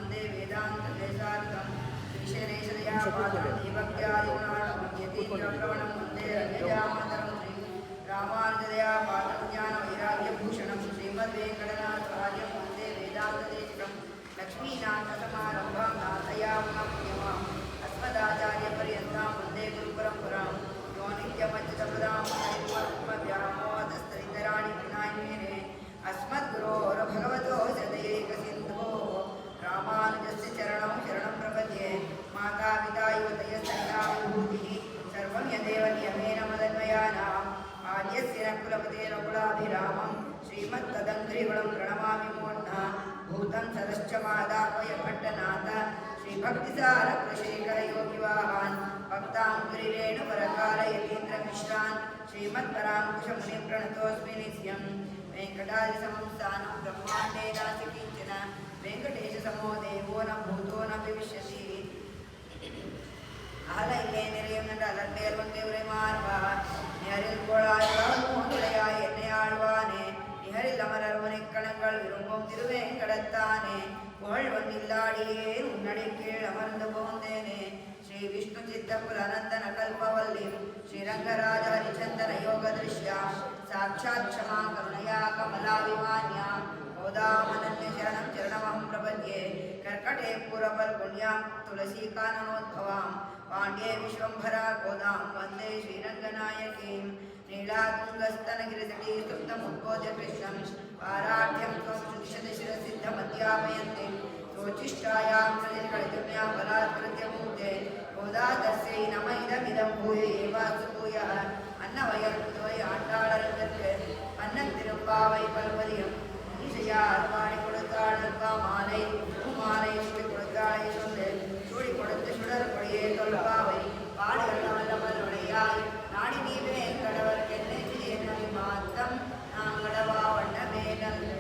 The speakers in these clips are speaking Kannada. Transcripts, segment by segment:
वंदे वेदांत देशार्थम श्रीशैलेशया पादं देवक्यादिगुणाणं यतीन्द्रप्रवणं वंदे रम्यजामातरं श्री रामानुजदया पादं ज्ञान वैराग्यभूषणं श्रीमद्वेङ्कटनाथार्यं वंदे वेदान्तदेशिकं लक्ष्मीनाथसमारम्भां नाथयामुनमध्यमाम् अस्मदाचार्यपर्यन्तां वन्दे गुरुपरम्परां यो नित्यमच्युतपदां व्यामोहतस्तरितराणि गुणान्विने अस्मद्गुरोर्भगवतो सदैकसिन्धोः रामानुजस्य चरणं शरणं प्रपद्ये मातापिता युवतयस्तया विभूतिः सर्वं यदेव नियमेन मदन्वयानाम् आद्यस्य न कुलपतेरकुलाभिरामं श्रीमत्तदङ्घ्रिवलं प्रणमामि मूर्धा भूतं सरश्च मादापय भट्टनाथ श्रीभक्तिसारकुलशेखरयोगिवाहान् भक्ताङ्कुरिरेणुपरकाल यतीन्द्रमिश्रान् श्रीमत्पराङ्कुशमुनिप्रणतोऽस्मि नित्यं वेङ्कटादिसमं स्थानं ब्रह्माण्डे नास्ति किञ्चन वेङ्कटेशसमो देवो न भूतो न भविष्यति அகல இல்லை நிறையும் என்ற அலர்பேர் வங்கை உரைமார்வார் நிகரில் கோளாயாய் என்னை ஆழ்வானே நிகரில் அமரர் முனைக்கணங்கள் விரும்பும் திருவேங்கடத்தானே புகழ் வந்தில்லாடியே உன்னடி கீழ் அமர்ந்து போந்தேனே ஸ்ரீ விஷ்ணு சித்தப்புல அனந்தன கல்பவல்லி ஸ்ரீரங்கராஜ ஹரிச்சந்தன யோக திருஷ்யா சாட்சாத் க்ஷமா கருணயா கமலாபிமான்யா गोदामनन्य शरणं चरणमहं प्रपद्ये कर्कटे पुरपल्गुण्यां तुलसीकाननोद्भवां पाण्ड्ये विश्वम्भरा गोदां वन्दे श्रीरङ्गनायकीं नीलातुङ्गस्तनगिरितटी स्तुप्तमुद्बोध्य कृष्णं पाराढ्यं त्वं श्रुतिशतशिरसिद्धमध्यापयन्ति रोचिष्टायां प्रजकलितुम्यां बलात्कृत्यमूर्ते गोदादस्यै नम इदमिदं भूय एवास्तु भूयः अन्नवयर्पुतोय आण्डाळरङ्गत्ते अन्नतिरुप्पावै पल्वरियम् அறுவாணி கொடுத்தாள் மாலை பூமாலை சுடி கொடுத்தாளை சொல்லு சுடி கொடுத்து சுடர் கொடியே தொல்பாவை பாடுகள் வல்லமருடையாய் நாடி நீவே கடவர்க்கென்னை என்னை மாத்தம் நாங்களவா வண்ணமே நல்லு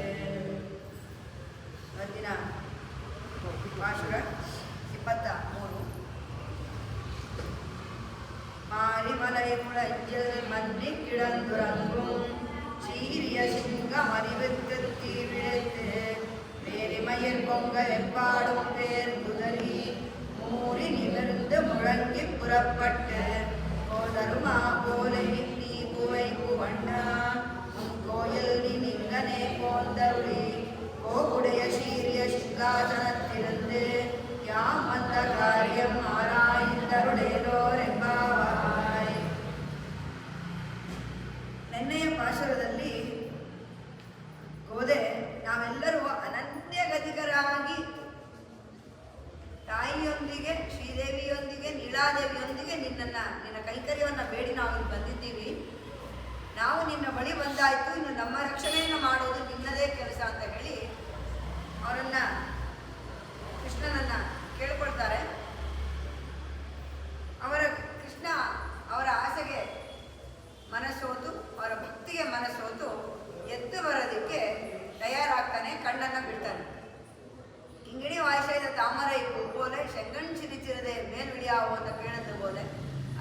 ಇವತ್ತಿನ ಭಾಷಣ 23 மாரிமலை முழஞ்சல் மன்னி கிடந்துறங்கும் சீரிய சிங்கம் அறிவித்து தீவிழைத்து வேரிமயர் பொங்கல் எப்பாடும் பேர் குதறி மூறி நிமிர்ந்து முழங்கி புறப்பட்டு கோதருமா போலை நீ புவை புவண்ணா உன் கோயில் நீ நிங்கனே போந்தருளி கோகுடைய சீரிய சிங்காசனத்திலிருந்து யாம் வந்த காரியம் ஆராய்ந்தருளேலோர் ಎಂಬಾವಾಯ್. ನೆನ್ನೆಯ ಪಾಶುರದಲ್ಲಿ ಗೋದೆ ನಾವೆಲ್ಲರೂ ಅನನ್ಯಗತಿಕರಾಗಿ ತಾಯಿಯೊಂದಿಗೆ ಶ್ರೀದೇವಿಯೊಂದಿಗೆ ನೀಳಾದೇವಿಯೊಂದಿಗೆ ನಿನ್ನ ಕೈಕರ್ಯವನ್ನು ಬೇಡಿ ನಾವು ಇಲ್ಲಿ ಬಂದಿದ್ದೀವಿ. ನಾವು ನಿನ್ನ ಬಳಿ ಬಂದಾಯಿತು, ಇನ್ನು ನಮ್ಮ ರಕ್ಷಣೆಯನ್ನು ಮಾಡೋದು ನಿನ್ನದೇ ಕೆಲಸ ಅಂತ ಹೇಳಿ ಅವರನ್ನ ಕೃಷ್ಣನನ್ನ ಕೇಳ್ಕೊಳ್ತಾರೆ. ಕೃಷ್ಣ ಅವರ ಆಸೆಗೆ ಮನಸ್ಸೋತು, ಅವರ ಭಕ್ತಿಗೆ ಮನಸ್ಸೋತು ಎದ್ದು ಬರೋದಕ್ಕೆ ತಯಾರಾಗ್ತಾನೆ, ಕಣ್ಣನ್ನು ಬಿಡ್ತಾನೆ. ಇಂಗಿಣಿ ವಾಯಿಸಿದ ತಾಮರೈ ಪೂಬೋಲೆ ಶೆಂಗಣ್ ಚಿರಿಚಿರದೆ ಮೇಲ್ವಿಡಿಯಾವು ಅಂತ ಕೇಳದ್ದು ಬೋಲೆ.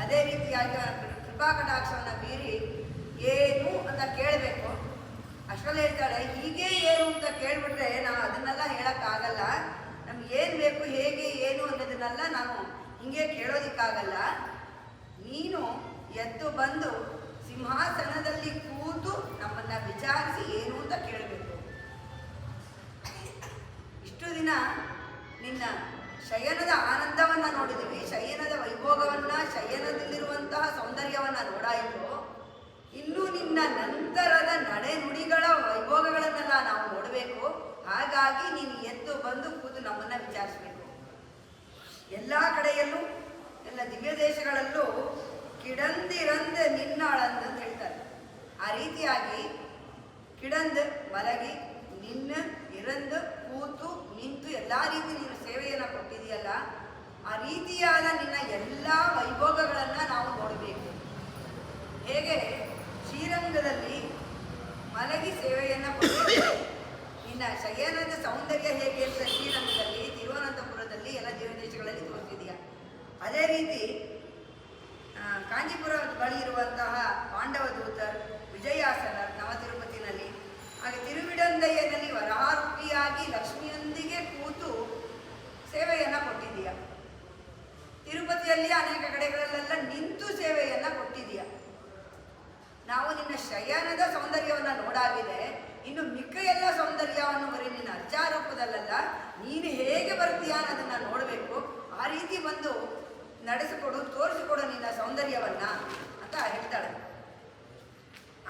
ಅದೇ ರೀತಿಯಾಗಿ ಅವರ ಕೃಪಾ ಕಟಾಕ್ಷವನ್ನು ಮೀರಿ ಏನು ಅಂತ ಕೇಳಬೇಕು. ಅಷ್ಟರಲ್ಲಿ ಹೇಳ್ತಾಳೆ, ಹೀಗೆ ಏನು ಅಂತ ಕೇಳ್ಬಿಟ್ರೆ ನಾವು ಅದನ್ನೆಲ್ಲ ಹೇಳೋಕ್ಕಾಗಲ್ಲ, ನಮ್ಗೆ ಏನು ಬೇಕು ಹೇಗೆ ಏನು ಅನ್ನೋದನ್ನೆಲ್ಲ ನಾವು ಹಿಂಗೆ ಕೇಳೋದಿಕ್ಕಾಗಲ್ಲ. ನೀನು ಎದ್ದು ಬಂದು ಸಿಂಹಾಸನದಲ್ಲಿ ಕೂತು ನಮ್ಮನ್ನು ವಿಚಾರಿಸಿ ಏನು ಅಂತ ಕೇಳಬೇಕು. ಇಷ್ಟು ದಿನ ನಿನ್ನ ಶಯನದ ಆನಂದವನ್ನು ನೋಡಿದ್ದೀವಿ, ಶಯನದ ವೈಭೋಗವನ್ನು, ಶಯನದಲ್ಲಿರುವಂತಹ ಸೌಂದರ್ಯವನ್ನು ನೋಡಾಯಿತು. ಇನ್ನು ನಿನ್ನ ನಂತರದ ನಡೆ ನುಡಿಗಳ ವೈಭೋಗಗಳನ್ನೆಲ್ಲ ನಾವು ನೋಡಬೇಕು. ಹಾಗಾಗಿ ನೀನು ಎದ್ದು ಬಂದು ಕೂತು ನಮ್ಮನ್ನು ವಿಚಾರಿಸಬೇಕು. ಎಲ್ಲ ಕಡೆಯಲ್ಲೂ, ಎಲ್ಲ ದಿವ್ಯ ದೇಶಗಳಲ್ಲೂ ಕಿಡಂದಿರಂದ ನಿನ್ನಾಳಂದು ಅಂತ ಹೇಳ್ತಾರೆ. ಆ ರೀತಿಯಾಗಿ ಕಿಡಂದು ಮಲಗಿ ನಿನ್ನ ಇರಂದು ಕೂತು ನಿಂತು ಎಲ್ಲ ರೀತಿ ನೀನು ಸೇವೆಯನ್ನು ಕೊಟ್ಟಿದೆಯಲ್ಲ, ಆ ರೀತಿಯಾದ ನಿನ್ನ ಎಲ್ಲ ವೈಭೋಗಗಳನ್ನು ನಾವು ನೋಡಬೇಕು. ಹೇಗೆ ಶ್ರೀರಂಗದಲ್ಲಿ ಮಲಗಿ ಸೇವೆಯನ್ನು ಕೊಟ್ಟಿದ್ದೀವಿ, ನಿನ್ನ ಶಯನದ ಸೌಂದರ್ಯ ಹೇಗೆ ಅಂತ ಶ್ರೀರಂಗದಲ್ಲಿ, ತಿರುವನಂತಪುರದಲ್ಲಿ, ಎಲ್ಲ ದಿವ್ಯ ದೇಶಗಳಲ್ಲಿ ತೋರಿಸಿದೆಯಾ. ಅದೇ ರೀತಿ ಕಾಂಚೀಪುರ ಬಳಿ ಇರುವಂತಹ ಪಾಂಡವ ದೂತರ್, ವಿಜಯಾಸನರ್ ನವತಿರುಪತಿನಲ್ಲಿ, ಹಾಗೆ ತಿರುವಿಡಂದಯ್ಯನಲ್ಲಿ ವರಾರೂಪಿಯಾಗಿ ಲಕ್ಷ್ಮಿಯೊಂದಿಗೆ ಕೂತು ನೀನು ಹೇಗೆ ಬರ್ತೀಯಾ ಅನ್ನೋದನ್ನು ನೋಡಬೇಕು. ಆ ರೀತಿ ಬಂದು ನಡೆಸಿಕೊಡು, ತೋರಿಸಿಕೊಡು ನಿನ್ನ ಸೌಂದರ್ಯವನ್ನ ಅಂತ ಹೇಳ್ತಾಳೆ.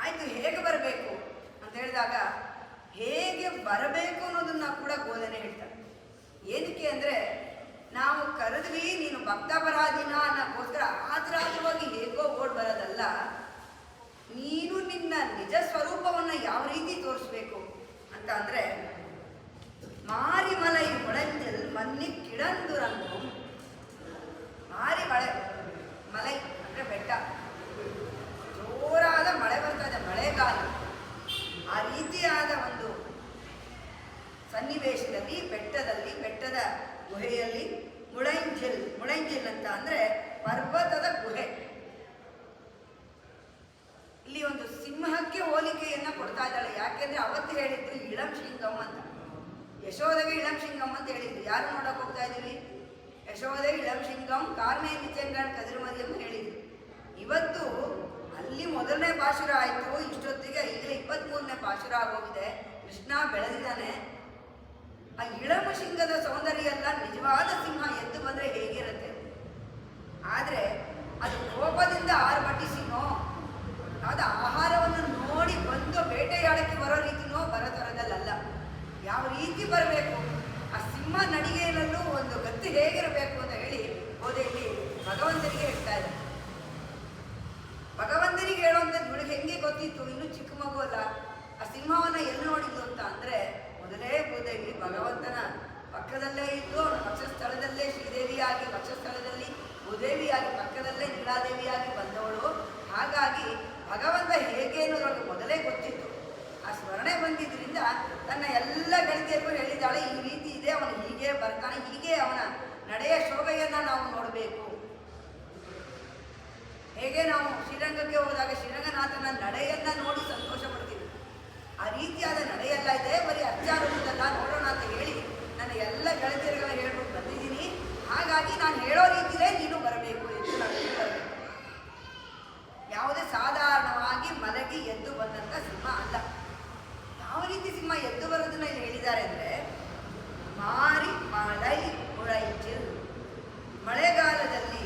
ಆಯಿತು, ಹೇಗೆ ಬರಬೇಕು ಅಂತ ಹೇಳಿದಾಗ ಹೇಗೆ ಬರಬೇಕು ಅನ್ನೋದನ್ನ ಕೂಡ ಗೋಧನೆ ಹೇಳ್ತಾಳೆ. ಏನಕ್ಕೆ ಅಂದರೆ ನಾವು ಕರೆದ್ವಿ ನೀನು ಭಕ್ತಾಪರಾಧಿನ ಅನ್ನೋಕ್ಕೋಸ್ಕರ ಆತರಾತ್ರವಾಗಿ ಹೇಗೋ ಓಡ್ ಬರೋದಲ್ಲ, ನೀನು ನಿನ್ನ ನಿಜ ಸ್ವರೂಪವನ್ನು ಯಾವ ರೀತಿ ತೋರಿಸ್ಬೇಕು ಅಂತ ಅಂದರೆ ಮಾರಿಮಲೈ ಮುಳಂಜಲ್ ಮನ್ನಿ ಕಿಡಂದುರಂಗು. ಮಾರಿ ಮಲೈ ಅಂದರೆ ಬೆಟ್ಟ, ಜೋರಾದ ಮಳೆ ಬರ್ತಾ ಇದೆ, ಮಳೆಗಾಲ. ಆ ರೀತಿಯಾದ ಒಂದು ಸನ್ನಿವೇಶದಲ್ಲಿ ಬೆಟ್ಟದ ಗುಹೆಯಲ್ಲಿ ಮುಳಂಜಿಲ್ ಅಂತ ಅಂದರೆ ಪರ್ವತದ ಗುಹೆ. ಇಲ್ಲಿ ಒಂದು ಸಿಂಹಕ್ಕೆ ಹೋಲಿಕೆಯನ್ನ ಕೊಡ್ತಾ ಇದ್ದಾಳೆ. ಯಾಕೆಂದ್ರೆ ಅವತ್ತು ಹೇಳಿದ್ದು ಇಳಂ ಶಿಂಗಂ ಅಂತ, ಯಶೋಧೆಗೆ ಇಳಂ ಶಿಂಗಂ ಅಂತ ಹೇಳಿದ್ದು. ಯಾರು ನೋಡಕ್ ಹೋಗ್ತಾ ಇದ್ದೀವಿ? ಯಶೋಧೆ ಇಳಂ ಶಿಂಗಂ ಕಾರ್ಮೇ ನಿಚಂಗಣ್ ಕದಿರುಮದಿ ಅಂತ ಹೇಳಿದ್ರು. ಇವತ್ತು ಅಲ್ಲಿ ಮೊದಲನೇ ಪಾಶುರ ಆಯಿತು, ಇಷ್ಟೊತ್ತಿಗೆ ಈಗಲೇ 23ನೇ ಪಾಶುರ ಆಗೋಗಿದೆ. ಕೃಷ್ಣ ಬೆಳೆದಿದ್ದಾನೆ. ಆ ಇಳಮ ಶಿಂಗದ ಸೌಂದರ್ಯ ಎಲ್ಲ ನಿಜವಾದ ಸಿಂಹ ಎದ್ದು ಬಂದರೆ ಹೇಗಿರುತ್ತೆ. ಆದರೆ ಅದು ಕೋಪದಿಂದ ಆರ್ಭಟಿಸಿನೋ ಆದ ಆಹಾರವನ್ನು ನೋಡಿ ಬಂದು ಬೇಟೆಯಾಡಕ್ಕೆ ಬರೋ ರೀತಿನೋ ಬರೋ ಥರದಲ್ಲ. ಯಾವ ರೀತಿ ಬರಬೇಕು, ಆ ಸಿಂಹ ನಡಿಗೆಯಲ್ಲೂ ಒಂದು ಗತ್ತು ಹೇಗಿರಬೇಕು ಅಂತ ಹೇಳಿ ಗೋಧೆಯಲ್ಲಿ ಭಗವಂತನಿಗೆ ಹೇಳ್ತಾ ಇದ್ದಾರೆ. ಭಗವಂತನಿಗೆ ಹೇಳುವಂಥದ್ದು ಇವಳಿಗೆ ಹೆಂಗೆ ಗೊತ್ತಿತ್ತು, ಇನ್ನೂ ಚಿಕ್ಕ ಮಗು ಅಲ್ಲ. ಆ ಸಿಂಹವನ್ನು ಎಲ್ಲಿ ನೋಡಿದ್ದು ಅಂತ ಅಂದರೆ ಮೊದಲೇ ಗೋಧೆಯಲ್ಲಿ ಭಗವಂತನ ಪಕ್ಕದಲ್ಲೇ ಇದ್ದು ಅವನ ವಕ್ಷಸ್ಥಳದಲ್ಲೇ ಶ್ರೀದೇವಿಯಾಗಿ, ವಕ್ಷಸ್ಥಳದಲ್ಲಿ ಭೂದೇವಿಯಾಗಿ, ಪಕ್ಕದಲ್ಲೇ ನೀಲಾದೇವಿಯಾಗಿ ಬಂದವಳು. ಹಾಗಾಗಿ ಭಗವಂತ ಹೇಗೆ ಅನ್ನೋದ್ರೊಳಗೆ ಮೊದಲೇ ಗೊತ್ತಿತ್ತು. ಆ ಸ್ಮರಣೆ ಬಂದಿದ್ದರಿಂದ ತನ್ನ ಎಲ್ಲ ಗೆಳತಿಯರಿಗೂ ಹೇಳಿದ್ದಾಳೆ, ಈ ರೀತಿ ಇದೆ, ಅವನು ಹೀಗೆ ಬರ್ತಾನೆ, ಹೀಗೆ ಅವನ ನಡೆಯ ಶೋಭೆಯನ್ನು ನಾವು ನೋಡಬೇಕು. ಹೇಗೆ ನಾವು ಶ್ರೀರಂಗಕ್ಕೆ ಹೋದಾಗ ಶ್ರೀರಂಗನಾಥನ ನಡೆಯನ್ನ ನೋಡಿ ಸಂತೋಷ ಪಡ್ತೀವಿ, ಆ ರೀತಿಯಾದ ನಡೆಯೆಲ್ಲ ಇದೆ. ಬರೀ ಅರ್ಚಾರುವುದಲ್ಲ, ನೋಡೋಣ ಅಂತ ಹೇಳಿ ನನ್ನ ಎಲ್ಲ ಗೆಳತಿಯರಿಗೆಲ್ಲ ಹೇಳ್ಬಿಟ್ಟು ಬಂದಿದ್ದೀನಿ. ಹಾಗಾಗಿ ನಾನು ಹೇಳೋ ರೀತಿಯೇ ನೀನು ಬರಬೇಕು ಎಂದು ನಾನು ಹೇಳಬೇಕು. ಯಾವುದೇ ಸಾಧಾರಣವಾಗಿ ಮಲಗಿ ಎದ್ದು ಬಂದಂಥ ಸಿಂಹ ಅಲ್ಲ. ಯಾವ ರೀತಿ ಸಿಂಹ ಎದ್ದು ಬರೋದನ್ನ ಇಲ್ಲಿ ಹೇಳಿದ್ದಾರೆ ಅಂದರೆ ಮಾರಿ ಮಲೈ ಮುಳಂಜಿಲ್, ಮಳೆಗಾಲದಲ್ಲಿ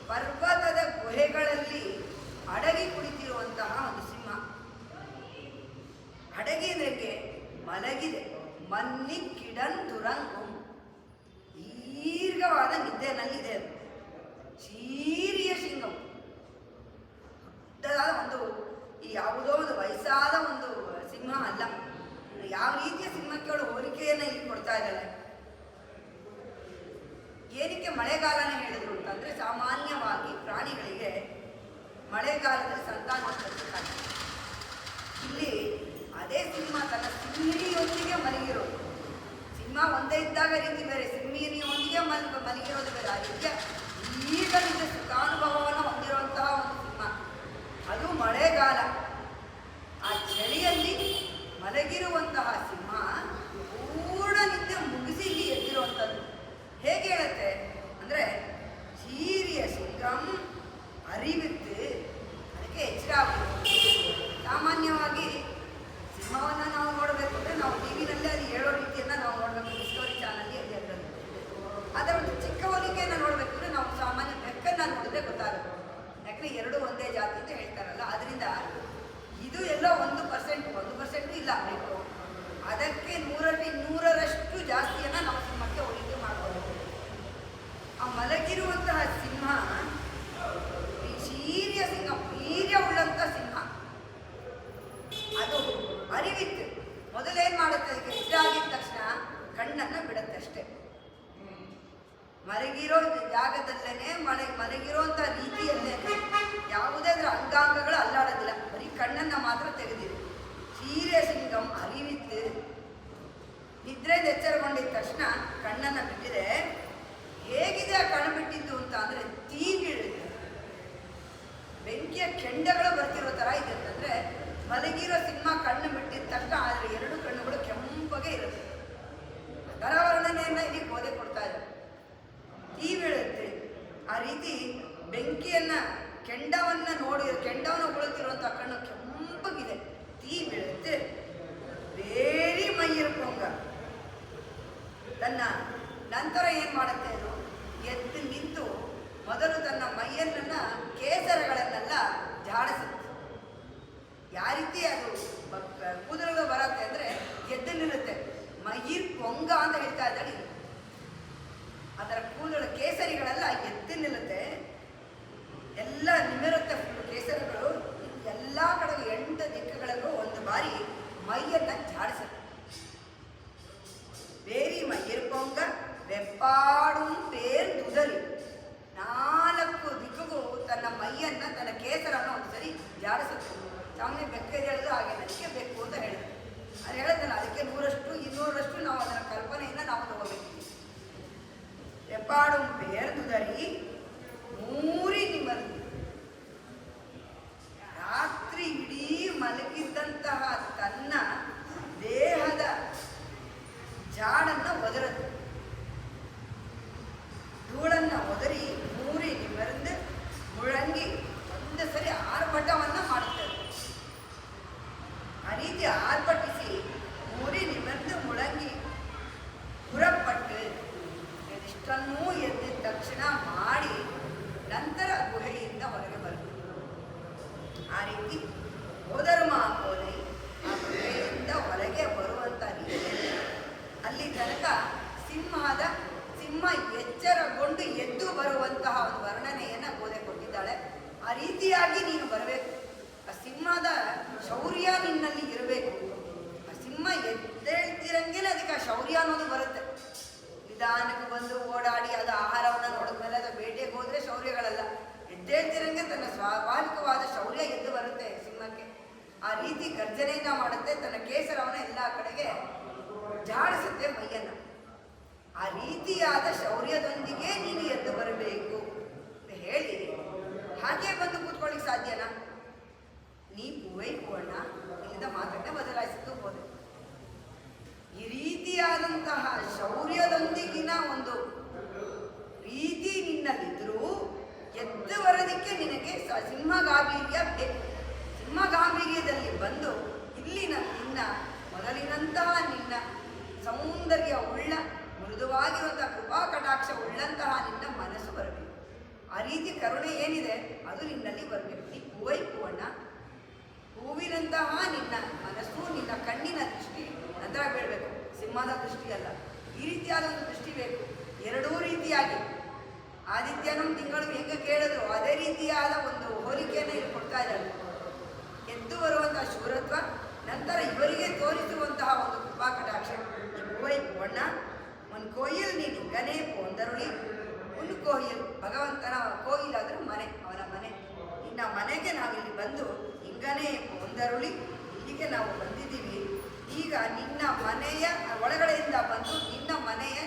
ಪರ್ವತದ ಗುಹೆಗಳಲ್ಲಿ ಅಡಗಿ ಕುಳಿತಿರುವಂತಹ ಒಂದು ಸಿಂಹ. ಅಡಗಿ ಅಂದ್ರೆ ಮಲಗಿದೆ. ಮನ್ನಿ ಕಿಡನ್ ದುರಂಗು, ದೀರ್ಘವಾದ ನಿದ್ದೆನಲ್ಲಿದೆ. ಚೀರಿಯ ಸಿಂಹವು, ದೊಡ್ಡದಾದ ಒಂದು ಯಾವುದೋ ಒಂದು ವಯಸ್ಸಾದ ಒಂದು ಸಿಂಹ ಅಲ್ಲ. ಯಾವ ರೀತಿಯ ಸಿಂಹಕ್ಕೆ ಅವಳು ಹೋಲಿಕೆಯನ್ನು ಇಲ್ಲಿ ಕೊಡ್ತಾ ಇದ್ದಾಳೆ. ಏನಕ್ಕೆ ಮಳೆಗಾಲನೇ ಹೇಳಿದ್ರು ಅಂತಂದರೆ ಸಾಮಾನ್ಯವಾಗಿ ಪ್ರಾಣಿಗಳಿಗೆ ಮಳೆಗಾಲದಲ್ಲಿ ಸಂತಾನೋತ್ಪತ್ತಿ ಆಗ್ತದೆ. ಇಲ್ಲಿ ಅದೇ ಸಿಂಹ ತನ್ನ ಸಿಂಹಿಣಿಯೊಂದಿಗೆ ಮಲಗಿರೋದು. ಸಿಂಹ ಒಂದೇ ಇದ್ದಾಗ ರೀತಿ ಬೇರೆ, ಸಿಂಹಿಣಿಯೊಂದಿಗೆ ಮಲಗಿರೋದು ಬೇರೆ. ಆ ರೀತಿಯ ಈಗಲಿಂದ ಸುಖಾನುಭವವನ್ನು ಹೊಂದಿರುವಂತಹ ಒಂದು ಸಿಂಹ, ಅದು ಮಳೆಗಾಲ. ಆ ಚಳಿಯಲ್ಲಿ ಮಲಗಿರುವಂತಹ ಸಿಂಹ ಪೂರ್ಣ ನಿದ್ದೆ ಮುಗಿಸಿ ಇಲ್ಲಿ ಎದ್ದಿರುವಂಥದ್ದು. ಹೇಗೆ ಹೇಳುತ್ತೆ ಅಂದರೆ ಚೀರಿಯ ಸಿಂಗಂ ಅರಿವಿತ್ತು, ಅದಕ್ಕೆ ಎಚ್ಚರ ಆಗಬೇಕು. ಸಾಮಾನ್ಯವಾಗಿ ಸಿಂಹವನ್ನು ನಾವು ನೋಡಬೇಕು ಅಂದರೆ ನಾವು ಟಿವಿನಲ್ಲೇ ಅದು ಹೇಳೋ ರೀತಿಯನ್ನು ನಾವು ನೋಡಬೇಕು, ಡಿಸ್ಕವರಿ ಚಾನಲ್ಲಿ ಅಲ್ಲಿ ಅದರಲ್ಲಿ. ಅದರ ಒಂದು ಚಿಕ್ಕ ಹೋಲಿಕೆಯನ್ನು ನೋಡಬೇಕು ಅಂದರೆ ನಾವು ಸಾಮಾನ್ಯ ಬೆಕ್ಕನ್ನು ನೋಡಿದ್ರೆ ಗೊತ್ತಾಗುತ್ತೆ. ಯಾಕಂದರೆ ಎರಡು ಒಂದೇ ಜಾತಿ ಅಂತ ಹೇಳ್ತಾರಲ್ಲ, ಅದರಿಂದ ಇದು ಎಲ್ಲ 1% ಇಲ್ಲ ಬೇಕು. ಅದಕ್ಕೆ 100ರಷ್ಟು ಜಾಸ್ತಿಯನ್ನು ನಾವು ಸಿಂಹಕ್ಕೆ ಹೋಲಿಕೆ ಮಾಡ್ಬೋದು. ಆ ಮಲಗಿರುವಂತಹ ಸಿಂಹ ಚೀರಿಯ ಸಿಂಹ, ವೀರ್ಯ ಉಳ್ಳಂಥ ಸಿಂಹ. ಅದು ಅರಿವಿತ್ತು. ಮೊದಲೇನು ಮಾಡುತ್ತೆ, ಅದಕ್ಕೆ ಎದುರಾಗಿದ್ದ ತಕ್ಷಣ ಕಣ್ಣನ್ನು ಬಿಡುತ್ತೆ ಅಷ್ಟೇ. ಮಲಗಿರೋ ಜಾಗದಲ್ಲೇ ಮಲಗಿರೋಂಥ ರೀತಿಯಲ್ಲೇ ಯಾವುದೇ ಅದರ ಅಂಗಾಂಗಗಳು ಅಲ್ಲಾಡೋದಿಲ್ಲ, ಬರೀ ಕಣ್ಣನ್ನು ಮಾತ್ರ ತೆಗೆದಿದೆ. ಚೀರಿಯ ಸಿಂಗಂ ಅರಿವಿತ್ತು, ನಿದ್ರೆಯಿಂದ ಎಚ್ಚರಗೊಂಡಿದ್ದ ತಕ್ಷಣ ಕಣ್ಣನ್ನು ಬಿಟ್ಟಿದೆ. ಹೇಗಿದೆ ಆ ಕಣ್ಣು ಬಿಟ್ಟಿದ್ದು ಅಂತ ಅಂದರೆ ತೀ ಬೀಳುತ್ತೆ, ಬೆಂಕಿಯ ಕೆಂಡಗಳು ಬರ್ತಿರೋ ಥರ ಇದೆ ಅಂತಂದರೆ ಮಲಗಿರೋ ಸಿಂಹ ಕಣ್ಣು ಬಿಟ್ಟಿದ ತಕ್ಷಣ ಆದರೆ ಎರಡು ಕಣ್ಣುಗಳು ಕೆಂಪಗೆ ಇರುತ್ತೆ. ಅದರ ವರ್ಣನೆಯನ್ನು ಇಲ್ಲಿ ಗೋಧೆ ಕೊಡ್ತಾ ಇದೆ. ತೀ ಬೀಳುತ್ತೆ, ಆ ರೀತಿ ಬೆಂಕಿಯನ್ನು ಕೆಂಡವನ್ನು ಉಗುಳುತ್ತಿರುವಂಥ ಕಣ್ಣು ಕೆಂಪಗಿದೆ. ತೀ ಬೀಳುತ್ತೆ, ಬೇರಿ ಮೈಯಿರ್ಪೊಂಗ, ತನ್ನ ನಂತರ ಏನು ಮಾಡುತ್ತೆ ಅದು, ಎದ್ದು ನಿಂತು ಮೊದಲು ತನ್ನ ಮೈಯನ್ನ ಕೇಸರಗಳನ್ನೆಲ್ಲ ಜಾಡಿಸುತ್ತೆ. ಯಾವ ರೀತಿ ಅದು ಕೂದಲುಗಳು ಬರುತ್ತೆ ಅಂದರೆ ಎದ್ದು ನಿಲ್ಲುತ್ತೆ. ಮಯಿರ್ ಪೊಂಗ ಅಂತ ಹೇಳ್ತಾ ಇದ್ದಾಳೆ. ಅದರ ಕೂದಲು ಕೇಸರಿಗಳೆಲ್ಲ ಎದ್ದು ನಿಲ್ಲುತ್ತೆ, ಎಲ್ಲ ನಿಮಿರುತ್ತೆ ಕೇಸರಿಗಳು. ಎಲ್ಲ ಕಡೆಗೂ 8 ದಿಕ್ಕುಗಳಿಗೂ ಒಂದು ಬಾರಿ ಮೈಯನ್ನು ಜಾಡಿಸುತ್ತೆ. ಬೇರಿ ಮಯಿರ್ ಪೊಂಗ ವೆಪ್ಪಾಡುಂ ಪೇರ್ ದುದಲಿ, 4 ದಿಕ್ಕಿಗೂ ತನ್ನ ಮೈಯನ್ನು ತನ್ನ ಕೇಸರನ್ನು ಒಂದು ಸರಿ ಜಾಡಿಸುತ್ತೆ. ಸಾಮಾನ್ಯ ಬೆಕ್ಕಗೆ ಹೇಳಿದ್ರು ಹಾಗೆ ನನಗೆ ಬೇಕು ಅಂತ ಹೇಳಿದ್ರು. ಅದು ಹೇಳಿದ್ನಲ್ಲ, ಅದಕ್ಕೆ 100ರಷ್ಟು 200ರಷ್ಟು ನಾವು ಅದರ ಕಲ್ಪನೆಯನ್ನು ನಾವು ತಗೋಬೇಕು. ವೆಪ್ಪಾಡುಂ ಪೇರ್ ದುದಲಿ ಮೂರಿ ನಿಮರ್ದು, ರಾತ್ರಿ ಇಡೀ ಮಲಗಿದ್ದಂತಹ ತನ್ನ ದೇಹದ ಜಾಡನ್ನು ಒದರದು, ಧೂಳನ್ನು ಒದರಿ ಮೂರಿ ನಿಮರ್ದು ಮುಳಂಗಿ ಒಂದು ಸರಿ ಆರ್ಭಟವನ್ನು ಮಾಡುತ್ತದೆ. ಆ ರೀತಿ ಆರ್ಭಟಿಸಿ ಮೂರಿ ನಿಮರ್ದು ಮುಳಂಗಿ ಹುರಪಟ್ಟು ಇಷ್ಟನ್ನೂ ಎದ್ದ ತಕ್ಷಣ ಮಾಡಿ ನಂತರ ಗುಹೆಯಿಂದ ಹೊರಗೆ ಬರ್ತದೆ. ಆ ರೀತಿ ಹೋದರುಮ ಹೋದೈ ಆ ಗುಹೆಯಿಂದ ಹೊರಗೆ ಬರುವಂಥ ರೀತಿಯಲ್ಲಿ ಅಲ್ಲಿ ತನಕ ಸಿಂಹ ಎಚ್ಚರಗೊಂಡು ಎದ್ದು ಬರುವಂತಹ ಒಂದು ವರ್ಣನೆಯನ್ನು ಗೋದೆ ಕೊಟ್ಟಿದ್ದಾಳೆ. ಆ ರೀತಿಯಾಗಿ ನೀನು ಬರಬೇಕು. ಆ ಸಿಂಹದ ಶೌರ್ಯ ನಿನ್ನಲ್ಲಿ ಇರಬೇಕು. ಆ ಸಿಂಹ ಎದ್ದೇಳ್ತಿರಂಗೆ ಅದಕ್ಕೆ ಆ ಶೌರ್ಯ ಅನ್ನೋದು ಬರುತ್ತೆ. ನಿಧಾನಕ್ಕೆ ಬಂದು ಓಡಾಡಿ ಅದು ಆಹಾರವನ್ನು ನೋಡಿದ್ಮೇಲೆ ಅದು ಬೇಟೆಗೆ ಹೋದರೆ ಶೌರ್ಯಗಳಲ್ಲ. ಎದ್ದೇಳ್ತಿರಂಗೆ ತನ್ನ ಸ್ವಾಭಾವಿಕವಾದ ಶೌರ್ಯ ಎದ್ದು ಬರುತ್ತೆ ಸಿಂಹಕ್ಕೆ. ಆ ರೀತಿ ಗರ್ಜನೆಯಿಂದ ಮಾಡುತ್ತೆ, ತನ್ನ ಕೇಸರವನ್ನು ಎಲ್ಲ ಕಡೆಗೆ ಜಾಡಿಸುತ್ತೆ ಮೈಯನ್ನು. ಆ ರೀತಿಯಾದ ಶೌರ್ಯದೊಂದಿಗೆ ನೀನು ಎದ್ದು ಬರಬೇಕು ಅಂತ ಹೇಳಿ ಹಾಗೆ ಬಂದು ಕೂತ್ಕೊಳ್ಳಿಕ್ಕೆ ಸಾಧ್ಯನಾ? ನೀ ಪೂವೈ ಪೂರ್ಣ ಇಲ್ಲಿಂದ ಮಾತನ್ನೇ ಬದಲಾಯಿಸಿದ್ದು ಹೋದೆ. ಈ ರೀತಿಯಾದಂತಹ ಶೌರ್ಯದೊಂದಿಗಿನ ಒಂದು ರೀತಿ ನಿನ್ನಲ್ಲಿದ್ದರೂ ಎದ್ದು ಬರೋದಕ್ಕೆ ನಿನಗೆ ಸಿಂಹಗಾಂಭೀರ್ಯ ಬೇಕು. ಸಿಂಹಗಾಂಭೀರ್ಯದಲ್ಲಿ ಬಂದು ಇಲ್ಲಿನ ನಿನ್ನ ಮೊದಲಿನಂತಹ ನಿನ್ನ ಸೌಂದರ್ಯ ಉಳ್ಳ ಮೃದುವಾಗಿರುವಂತಹ ಕೃಪಾ ಕಟಾಕ್ಷ ಉಳ್ಳಂತಹ ನಿನ್ನ ಮನಸ್ಸು ಬರಬೇಕು. ಆ ರೀತಿ ಕರುಣೆ ಏನಿದೆ ಅದು ನಿನ್ನಲ್ಲಿ ಬರಬೇಕು. ನೀ ಹೂವೈ ಹೂವಣ್ಣ, ಹೂವಿನಂತಹ ನಿನ್ನ ಮನಸ್ಸು, ನಿನ್ನ ಕಣ್ಣಿನ ದೃಷ್ಟಿ ನಂತರ ಬೀಳಬೇಕು. ಸಿಂಹದ ದೃಷ್ಟಿ ಅಲ್ಲ, ಈ ರೀತಿಯಾದ ಒಂದು ದೃಷ್ಟಿ ಬೇಕು. ಎರಡೂ ರೀತಿಯಾಗಿ ಆದಿತ್ಯನೂ ತಿಂಗಳು ಹೆಂಗೆ ಕೇಳಿದ್ರು ಅದೇ ರೀತಿಯಾದ ಒಂದು ಹೋಲಿಕೆಯನ್ನು ಇಲ್ಲಿ ಕೊಡ್ತಾ ಇದ್ದಾರೆ. ಎದ್ದು ಬರುವಂತಹ ಶೂರತ್ವ, ನಂತರ ಇವರಿಗೆ ತೋರಿಸುವಂತಹ ಒಂದು ಕೃಪಾ ಕಟಾಕ್ಷ. ಹೂವೈ ಪೂವಣ್ಣ ಒಂದು ಕೋಯಿಲ್ ನೀನು ಗನೆ ಪೋಂದರುಳಿ, ಒಂದು ಕೋಯಿಲ್ ಭಗವಂತನ ಕೋಯಿಲ್ ಆದರೂ ಮನೆ, ಅವನ ಮನೆ. ಇನ್ನು ಮನೆಗೆ ನಾವಿಲ್ಲಿ ಬಂದು ಇಂಗನೇ ಪೋಂದರುಳಿ ಇಲ್ಲಿಗೆ ನಾವು ಬಂದಿದ್ದೀವಿ. ಈಗ ನಿನ್ನ ಮನೆಯ ಒಳಗಡೆಯಿಂದ ಬಂದು ನಿನ್ನ ಮನೆಯ